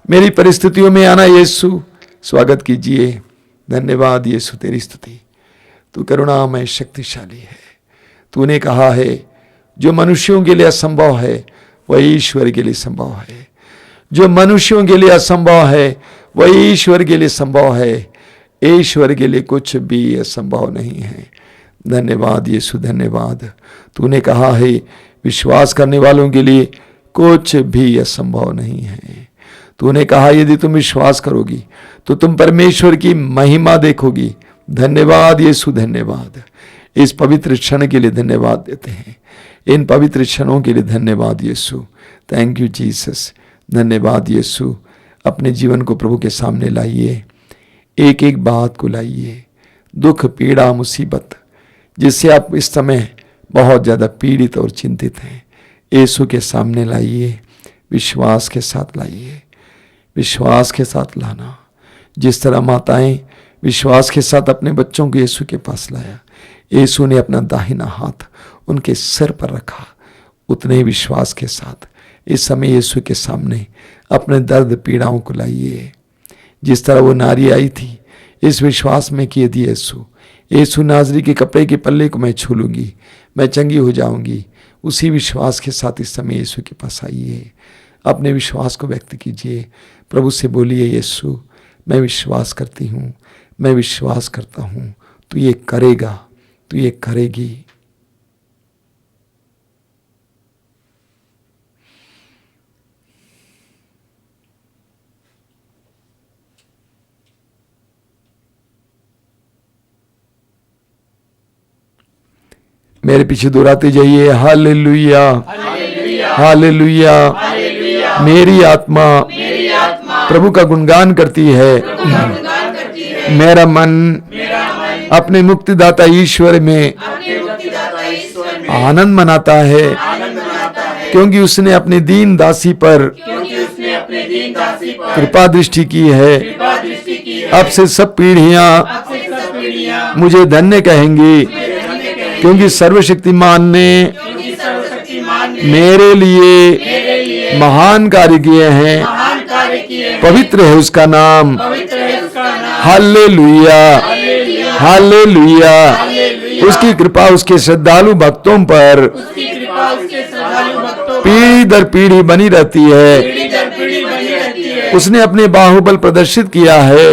मेरी परिस्थितियों में आना। यीशु स्वागत कीजिए। धन्यवाद यीशु, तेरी स्तुति। तू करुणामय शक्तिशाली है। तूने कहा है जो मनुष्यों के लिए असंभव है वह ईश्वर के लिए संभव है, जो मनुष्यों के लिए असंभव है वह ईश्वर के लिए संभव है। ईश्वर के लिए कुछ भी असंभव नहीं है। धन्यवाद यीशु, धन्यवाद। तूने कहा है विश्वास करने वालों के लिए कुछ भी असंभव नहीं है। तूने कहा यदि तुम विश्वास करोगी तो तुम परमेश्वर की महिमा देखोगी। धन्यवाद यीशु, धन्यवाद। इस पवित्र क्षण के लिए धन्यवाद देते हैं, इन पवित्र क्षणों के लिए धन्यवाद यीशु। Thank you Jesus. धन्यवाद यीशु। अपने जीवन को प्रभु के सामने लाइए, एक एक बात को लाइए, दुख, पीड़ा, मुसीबत जिससे आप इस समय बहुत ज़्यादा पीड़ित और चिंतित हैं, यीशु के सामने लाइए। विश्वास के साथ लाइए, विश्वास के साथ लाना। जिस तरह माताएं विश्वास के साथ अपने बच्चों को यीशु के पास लाया, यीशु ने अपना दाहिना हाथ उनके सिर पर रखा, उतने ही विश्वास के साथ इस समय यीशु के सामने अपने दर्द पीड़ाओं को लाइए। जिस तरह वो नारी आई थी इस विश्वास में कि यदि यीशु नाजरी के कपड़े के पल्ले को मैं छू लूंगी, मैं चंगी हो जाऊंगी, उसी विश्वास के साथ इस समय यीशु के पास आइए। अपने विश्वास को व्यक्त कीजिए, प्रभु से बोलिए यीशु मैं विश्वास करती हूँ, मैं विश्वास करता हूँ, तू ये करेगा, तू ये करेगी। मेरे पीछे दोहराते जाइए, हालेलुया, हालेलुया। मेरी आत्मा प्रभु का गुणगान करती है, मेरा मन अपने मुक्तिदाता ईश्वर में आनंद मनाता है, क्योंकि उसने अपने दीन दासी पर कृपा दृष्टि की है। अब से सब पीढ़ियां मुझे धन्य कहेंगी, क्योंकि सर्वशक्तिमान ने मेरे लिए महान कार्य किए हैं। पवित्र है उसका नाम। Hallelujah, hallelujah. उसकी कृपा उसके श्रद्धालु भक्तों पर पीढ़ी दर पीढ़ी बनी रहती है। उसने अपने बाहुबल प्रदर्शित किया है,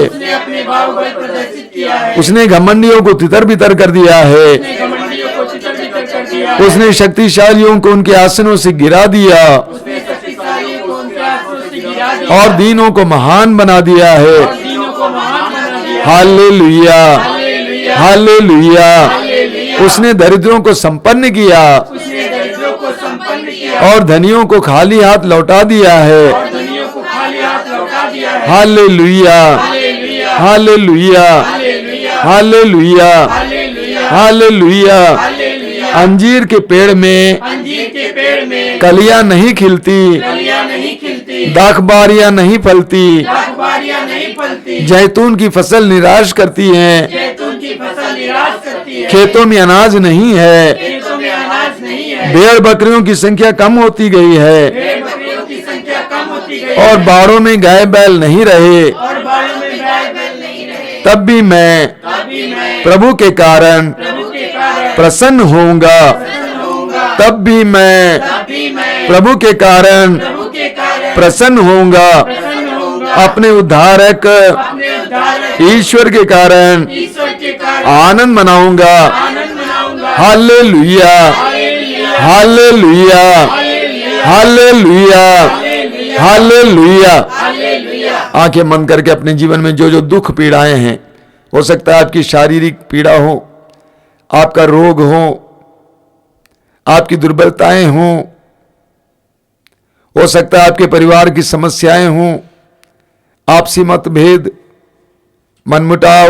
उसने घमंडियों को तितर बितर कर दिया है, उसने शक्तिशालियों को उनके आसनों से गिरा दिया और दीनों को महान बना दिया है। Hallelujah, hallelujah. उसने दरिद्रों को संपन्न किया और धनियों को खाली हाथ लौटा दिया है। Hallelujah, hallelujah, hallelujah, hallelujah. अंजीर के पेड़ में कलियां नहीं खिलती, दाखबारियां नहीं फलती, जैतून की फसल निराश करती है, खेतों में अनाज नहीं है, भेड़ बकरियों की संख्या कम होती गई है और बाड़ों में गाय बैल नहीं रहे। तब भी मैं प्रभु के कारण प्रसन्न होऊंगा। तब भी मैं प्रभु के कारण प्रसन्न होऊंगा। अपने उद्धारक ईश्वर के कारण आनंद मनाऊंगा। Hallelujah, hallelujah, hallelujah, hallelujah. आंखें बंद करके अपने जीवन में जो जो दुख पीड़ाएं हैं, हो सकता है आपकी शारीरिक पीड़ा हो, आपका रोग हो, आपकी दुर्बलताएं हों, हो सकता है आपके परिवार की समस्याएं हों, आपसी मतभेद, मनमुटाव,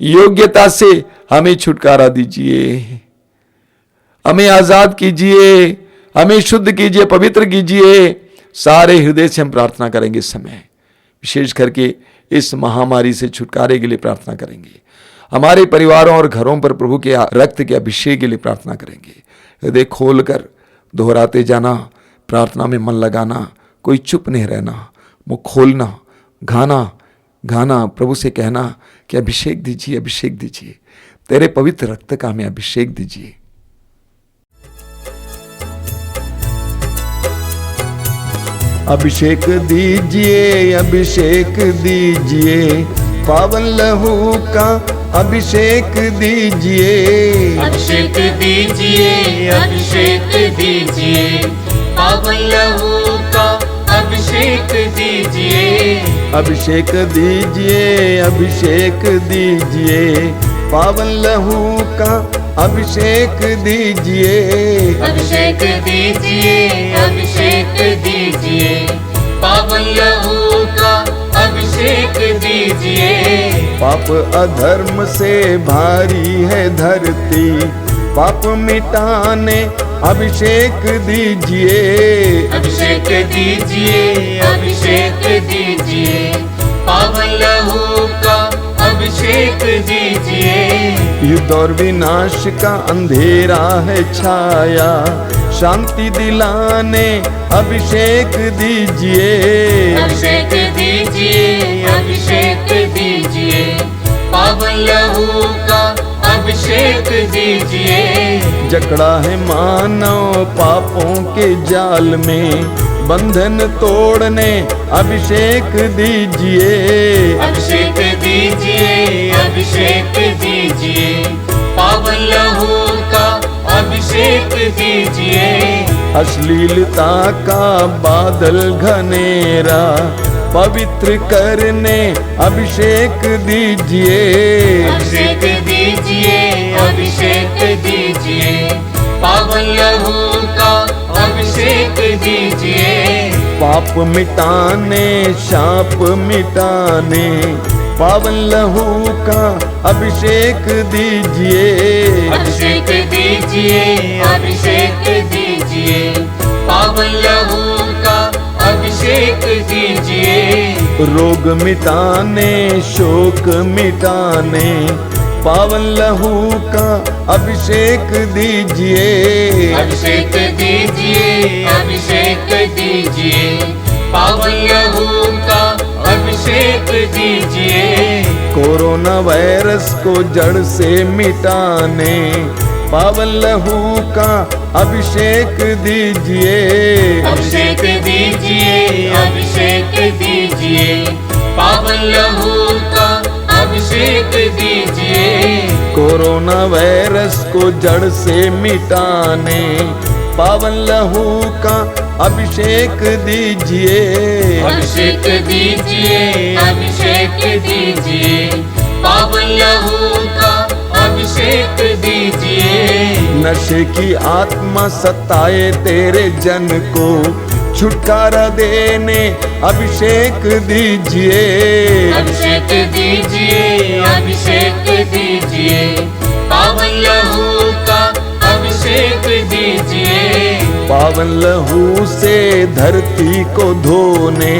योग्यता से हमें छुटकारा दीजिए, हमें आजाद कीजिए, हमें शुद्ध कीजिए, पवित्र कीजिए। सारे हृदय से हम प्रार्थना करेंगे इस समय, विशेष करके इस महामारी से छुटकारे के लिए प्रार्थना करेंगे। हमारे परिवारों और घरों पर प्रभु के रक्त के अभिषेक के लिए प्रार्थना करेंगे। हृदय खोलकर दोहराते जाना, प्रार्थना में मन लगाना, कोई चुप नहीं रहना, मुंह खोलना, गाना, प्रभु से कहना कि अभिषेक दीजिए, अभिषेक दीजिए, तेरे पवित्र रक्त का हमें अभिषेक दीजिए। अभिषेक दीजिए, अभिषेक दीजिए, पावन लहू का अभिषेक दीजिए।
अभिषेक दीजिए, अभिषेक दीजिए, पावन लहू का अभिषेक दीजिए।
अभिषेक दीजिए, अभिषेक दीजिए, पावन लहू का अभिषेक दीजिए।
अभिषेक दीजिए, अभिषेक दीजिए, पावन लहू का अभिषेक दीजिए।
पाप अधर्म से भारी है धरती, पाप मिटाने अभिषेक दीजिए।
अभिषेक दीजिए, अभिषेक दीजिए, पावन लहू का अभिषेक दीजिए।
युद्ध और विनाश का अंधेरा है छाया, शांति दिलाने अभिषेक दीजिए।
अभिषेक दीजिए, अभिषेक दीजिए, पावन लहू का अभिषेक दीजिए।
जकड़ा है मानव पापों के जाल में, बंधन तोड़ने अभिषेक दीजिए।
अभिषेक दीजिए, अभिषेक दीजिए, पावन लहू का अभिषेक दीजिए।
अश्लीलता का बादल घनेरा पवित्र करने अभिषेक दीजिए।
अभिषेक दीजिए, अभिषेक दीजिए, पावन लहू का अभिषेक दीजिए।
पाप मिटाने, शाप मिटाने, पावन लहू का अभिषेक दीजिए।
अभिषेक दीजिए, अभिषेक दीजिए, पावन लहू का अभिषेक दीजिए।
रोग मिटाने, शोक मिटाने, पावन लहू का अभिषेक दीजिए।
अभिषेक दीजिए, अभिषेक दीजिए, पावन लहू का अभिषेक दीजिए।
कोरोना वायरस को जड़ से मिटाने, पावन लहू का अभिषेक दीजिए।
अभिषेक दीजिए, अभिषेक दीजिए, पावन लहू का अभिषेक दीजिए।
कोरोना वायरस को जड़ से मिटाने, पावन लहू का अभिषेक दीजिए।
अभिषेक दीजिए, अभिषेक दीजिए, पावन लहू का अभिषेक दीजिए।
नशे की आत्मा सताए तेरे जन को, छुटकारा देने अभिषेक दीजिए।
अभिषेक दीजिए, अभिषेक दीजिए, पावन लहू का अभिषेक दीजिए।
पावन लहू से धरती को धोने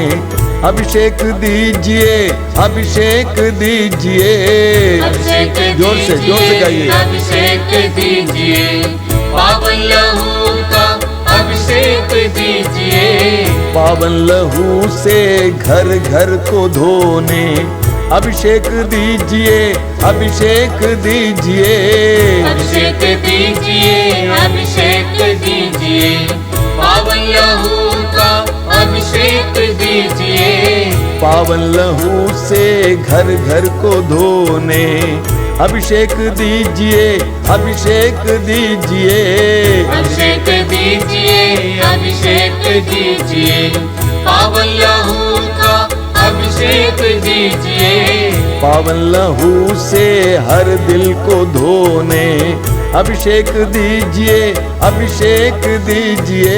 अभिषेक दीजिए, अभिषेक दीजिए।
अभिषेक
जोर से गाइए।
अभिषेक दीजिए, पावन लहू का अभिषेक दीजिए।
पावन लहू से घर घर को धोने अभिषेक दीजिए, अभिषेक दीजिए।
अभिषेक दीजिए, अभिषेक दीजिए, पावन लहू का अभिषेक दीजिए।
पावन लहू से घर घर को धोने अभिषेक दीजिए, अभिषेक दीजिए।
अभिषेक दीजिए, अभिषेक दीजिए, पावन लहू का अभिषेक दीजिए।
पावन लहू से हर दिल को धोने अभिषेक दीजिए, अभिषेक दीजिए।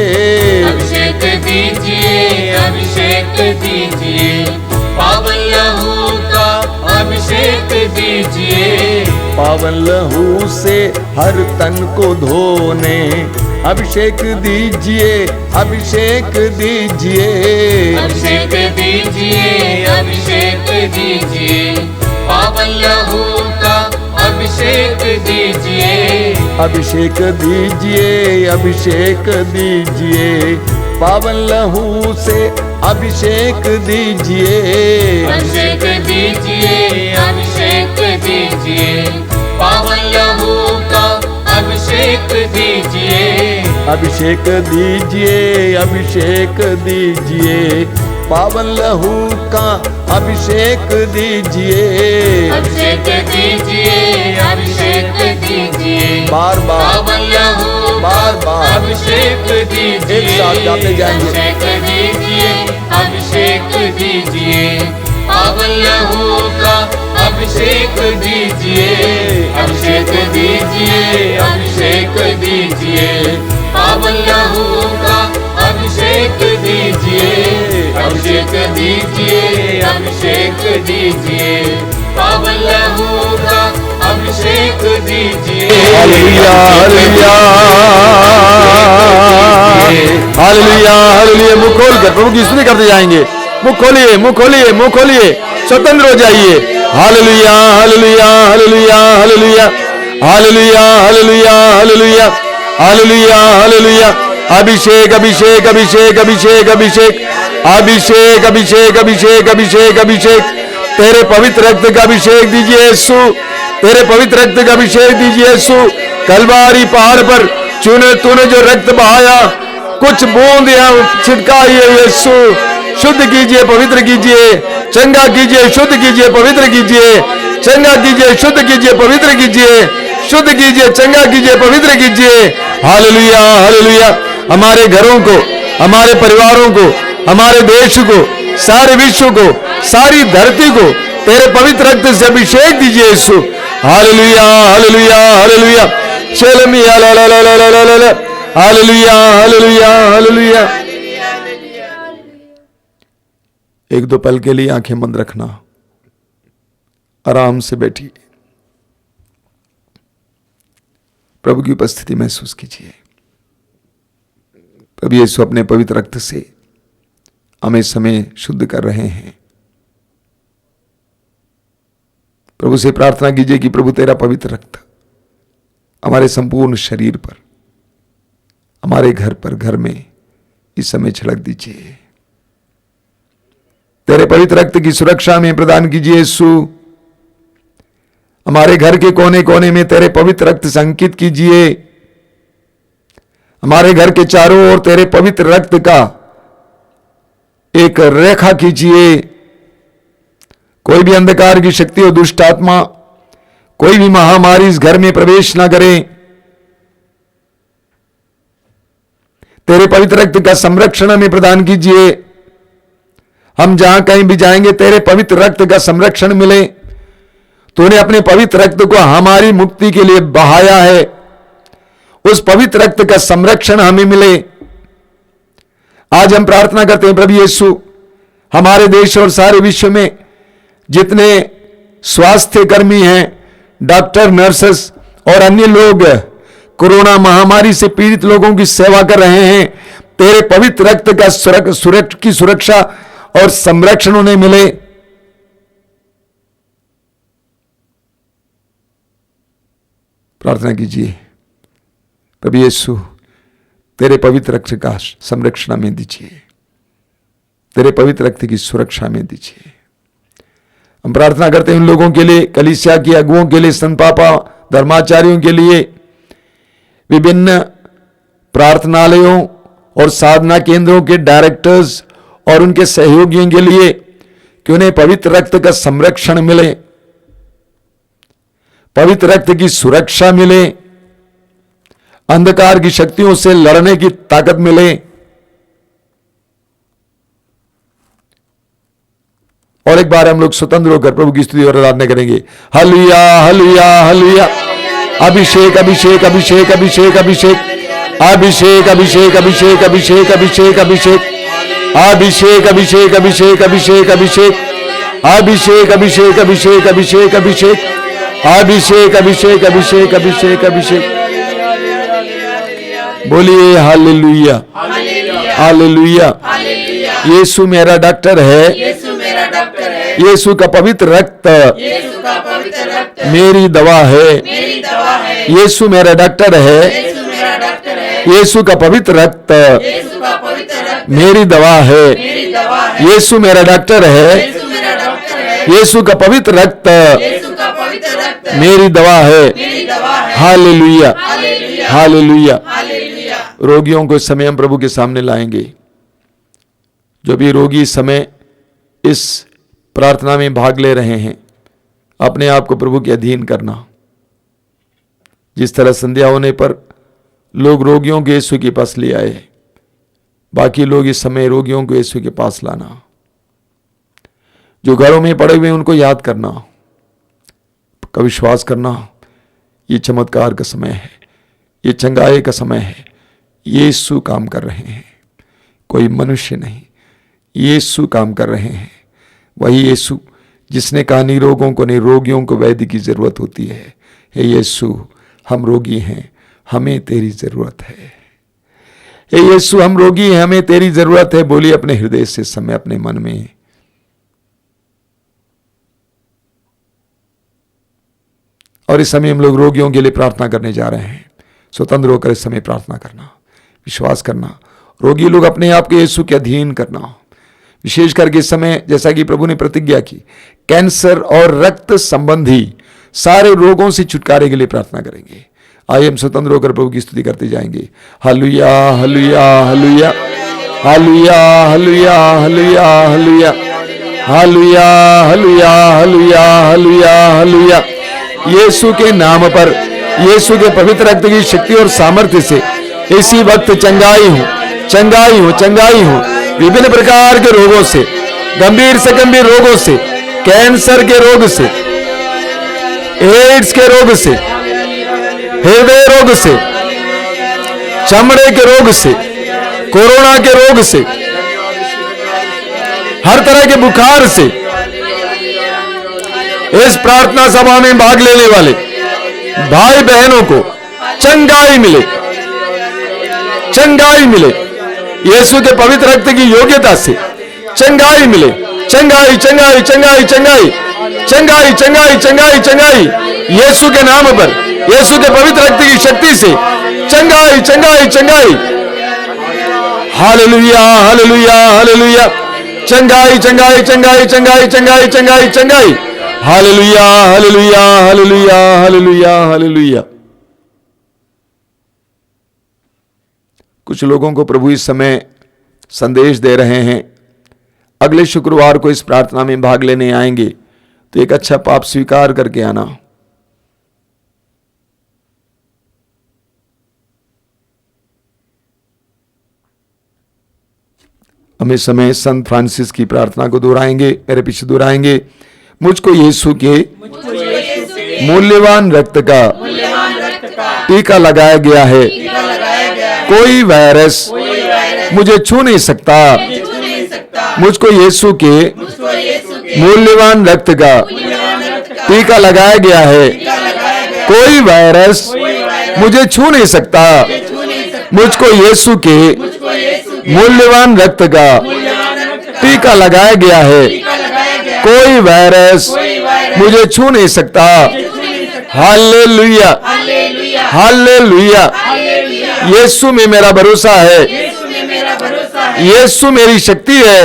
अभिषेक दीजिए, अभिषेक दीजिए, पावन लहू का अभिषेक दीजिए।
पावन लहू से हर तन को धोने अभिषेक दीजिए, अभिषेक दीजिए।
अभिषेक दीजिए, अभिषेक दीजिए, पावन लहू का अभिषेक दीजिए।
अभिषेक दीजिए, अभिषेक दीजिए, पावन लहू से अभिषेक दीजिए।
अभिषेक दीजिए, अभिषेक दीजिए, पावन लहू का अभिषेक दीजिए।
अभिषेक दीजिए, अभिषेक दीजिए, पावन लहू का अभिषेक दीजिए।
अभिषेक दीजिए, अभिषेक दीजिए,
बार बार
पावन लहू
बार बार
अभिषेक दीजिए।
एक साथ गाते जाएंगे।
अभिषेक दीजिए, अभिषेक दीजिए, पावन लहू का अभिषेक दीजिए। अभिषेक दीजिए, अभिषेक दीजिए, पावन लहू का अभिषेक दीजिए। अभिषेक दीजिए, अभिषेक दीजिए, पावन लहू का अभिषेक दीजिए।
Hallelujah, hallelujah, hallelujah, hallelujah. मुंह खोल कर प्रभु की स्तुति करते जाएंगे। मुंह खोलिए, मुंह खोलिए, मुंह खोलिए, स्वतंत्र हो जाइए। Hallelujah, hallelujah, hallelujah, hallelujah, hallelujah, hallelujah, hallelujah, hallelujah, hallelujah. अभिषेक, अभिषेक, अभिषेक, अभिषेक, अभिषेक, अभिषेक, अभिषेक, अभिषेक, अभिषेक, अभिषेक। तेरे पवित्र रक्त का अभिषेक दीजिए यीशु, तेरे पवित्र रक्त का अभिषेक दीजिए यीशु। कलवारी पहाड़ पर तूने जो रक्त बहाया, कुछ बूंद यहाँ छिड़काई है यीशु। शुद्ध कीजिए, पवित्र कीजिए, चंगा कीजिए, शुद्ध कीजिए, पवित्र कीजिए, चंगा कीजिए, शुद्ध कीजिए, पवित्र कीजिए, शुद्ध कीजिए, चंगा कीजिए, पवित्र कीजिए। Hallelujah, hallelujah. हमारे घरों को, हमारे परिवारों को, हमारे देश को, सारे विश्व को, सारी धरती को तेरे पवित्र रक्त से अभिषेक दीजिए यीशु। Hallelujah, hallelujah, hallelujah. शेलमिया ला ला ला ला ला ला ला। Hallelujah, hallelujah, hallelujah. एक दो पल के लिए आंखें बंद रखना, आराम से बैठिए, प्रभु की उपस्थिति महसूस कीजिए। प्रभु यीशु अपने पवित्र रक्त से हमें समय शुद्ध कर रहे हैं। प्रभु से प्रार्थना कीजिए कि प्रभु तेरा पवित्र रक्त हमारे संपूर्ण शरीर पर, हमारे घर पर, घर में इस समय छिड़क दीजिए। तेरे पवित्र रक्त की सुरक्षा में प्रदान कीजिए यीशु। हमारे घर के कोने कोने में तेरे पवित्र रक्त से अंकित कीजिए। हमारे घर के चारों ओर तेरे पवित्र रक्त का एक रेखा कीजिए। कोई भी अंधकार की शक्ति और दुष्ट आत्मा, कोई भी महामारी इस घर में प्रवेश ना करे। तेरे पवित्र रक्त का संरक्षण हमें प्रदान कीजिए। हम जहां कहीं भी जाएंगे तेरे पवित्र रक्त का संरक्षण मिले। तूने अपने पवित्र रक्त को हमारी मुक्ति के लिए बहाया है, उस पवित्र रक्त का संरक्षण हमें मिले। आज हम प्रार्थना करते हैं प्रभु यीशु, हमारे देश और सारे विश्व में जितने स्वास्थ्य कर्मी हैं, डॉक्टर, नर्सेस और अन्य लोग कोरोना महामारी से पीड़ित लोगों की सेवा कर रहे हैं, तेरे पवित्र रक्त का सुरक्षा और संरक्षण उन्हें मिले। प्रार्थना कीजिए, प्रभु यीशु तेरे पवित्र रक्त का संरक्षण में दीजिए, तेरे पवित्र रक्त की सुरक्षा में दीजिए। हम प्रार्थना करते हैं उन लोगों के लिए, कलीसिया के अगुओं के लिए, संत पापा, धर्माचार्यों के लिए, विभिन्न प्रार्थनालयों और साधना केंद्रों के डायरेक्टर्स और उनके सहयोगियों के लिए कि उन्हें पवित्र रक्त का संरक्षण मिले, पवित्र रक्त की सुरक्षा मिले, अंधकार की शक्तियों से लड़ने की ताकत मिले। और एक बार हम लोग स्वतंत्र होकर प्रभु की स्तुति और आराधना करेंगे। Hallelujah, hallelujah, hallelujah. अभिषेक, अभिषेक, अभिषेक, अभिषेक, अभिषेक, अभिषेक, अभिषेक, अभिषेक, अभिषेक, अभिषेक, अभिषेक, अभिषेक, अभिषेक, अभिषेक, अभिषेक, अभिषेक, अभिषेक अभिषेक अभिषेक अभिषेक अभिषेक अभिषेक अभिषेक अभिषेक अभिषेक अभिषेक। बोलिए हालेलुया हालेलुया। यीशु मेरा डॉक्टर है,
यीशु मेरा डॉक्टर है,
यीशु का पवित्र रक्त
यीशु का पवित्र रक्त
मेरी दवा है,
मेरी दवा है,
यीशु मेरा डॉक्टर है,
यीशु मेरा डॉक्टर है,
यीशु का पवित्र रक्त
यीशु का पवित्र रक्त
मेरी दवा है,
मेरी दवा है,
यीशु मेरा डॉक्टर है,
यीशु मेरा डॉक्टर है,
यीशु का पवित्र रक्त
यीशु का पवित्र रक्त
मेरी दवा है।
मेरी दवा है।
Hallelujah
hallelujah
hallelujah.
हालेलुया।
रोगियों को इस समय हम प्रभु के सामने लाएंगे। जो भी रोगी इस समय इस प्रार्थना में भाग ले रहे हैं, अपने आप को प्रभु के अधीन करना। जिस तरह संध्या होने पर लोग रोगियों को यीशु के पास ले आए, बाकी लोग इस समय रोगियों को यीशु के पास लाना। जो घरों में पड़े हुए उनको याद करना, का विश्वास करना, ये चमत्कार का समय है, ये चंगाई का समय है। यीशु काम कर रहे हैं, कोई मनुष्य नहीं, यीशु काम कर रहे हैं। वही यीशु जिसने कहा निरोगों को नहीं, रोगियों को वैद्य की जरूरत होती है। हे यीशु, हम रोगी हैं, हमें तेरी जरूरत है। हे यीशु, हम रोगी हैं, हमें तेरी जरूरत है। बोलिए अपने हृदय से समय, अपने मन में। और इस समय हम लोग रोगियों के लिए प्रार्थना करने जा रहे हैं। स्वतंत्र होकर इस समय प्रार्थना करना, विश्वास करना, रोगी लोग अपने आप को यीशु के अधीन करना। विशेष करके इस समय जैसा कि प्रभु ने प्रतिज्ञा की, कैंसर और रक्त संबंधी सारे रोगों से छुटकारे के लिए प्रार्थना करेंगे। आइए हम स्वतंत्र होकर प्रभु की स्तुति करते जाएंगे। Hallelujah hallelujah hallelujah hallelujah hallelujah hallelujah hallelujah hallelujah hallelujah hallelujah hallelujah hallelujah. Yeshu के नाम पर, यीशु के पवित्र रक्त की शक्ति और सामर्थ्य से इसी वक्त चंगाई हूं, चंगाई हूं, चंगाई हूं। विभिन्न प्रकार के रोगों से, गंभीर से गंभीर रोगों से, कैंसर के रोग से, एड्स के रोग से, हृदय रोग से, चमड़े के रोग से, कोरोना के रोग से, हर तरह के बुखार से इस प्रार्थना सभा में भाग लेने वाले भाई बहनों को चंगाई मिले, चंगाई मिले। यीशु के पवित्र रक्त की योग्यता से चंगाई मिले। चंगाई चंगाई चंगाई चंगाई चंगाई चंगाई चंगाई चंगाई यीशु के नाम पर, यीशु के पवित्र रक्त की शक्ति से चंगाई चंगाई चंगाई। Hallelujah hallelujah hallelujah. चंगाई चंगाई चंगाई चंगाई चंगाई चंगाई चंगाई। Hallelujah hallelujah hallelujah hallelujah hallelujah. कुछ लोगों को प्रभु इस समय संदेश दे रहे हैं, अगले शुक्रवार को इस प्रार्थना में भाग लेने आएंगे तो एक अच्छा पाप स्वीकार करके आना। हम इस समय संत फ्रांसिस की प्रार्थना को दोहराएंगे, मेरे पीछे दोहराएंगे। मुझको यीशु के मूल्यवान रक्त का टीका लगाया गया है। कोई वायरस मुझे छू नहीं सकता। मुझको यीशु के मूल्यवान रक्त का टीका लगाया गया है। कोई वायरस मुझे छू नहीं सकता। मुझको यीशु के मूल्यवान रक्त का टीका लगाया गया है। कोई वायरस मुझे छू नहीं सकता। Hallelujah hallelujah. यीशु में मेरा भरोसा है। यीशु मेरी शक्ति है।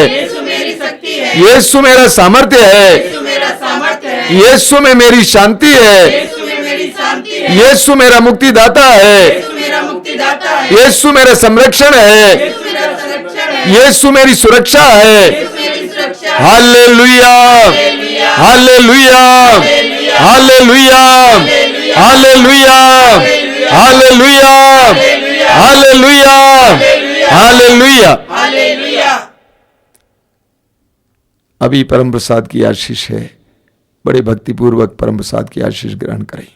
यीशु मेरा सामर्थ्य है। यीशु में मेरी शांति है। यीशु मेरा मुक्तिदाता है। यीशु मेरा संरक्षण है। यीशु मेरी सुरक्षा है। Hallelujah hallelujah hallelujah hallelujah hallelujah hallelujah hallelujah. अभी परम प्रसाद की आशीष है। बड़े भक्तिपूर्वक परम प्रसाद की आशीष ग्रहण करें।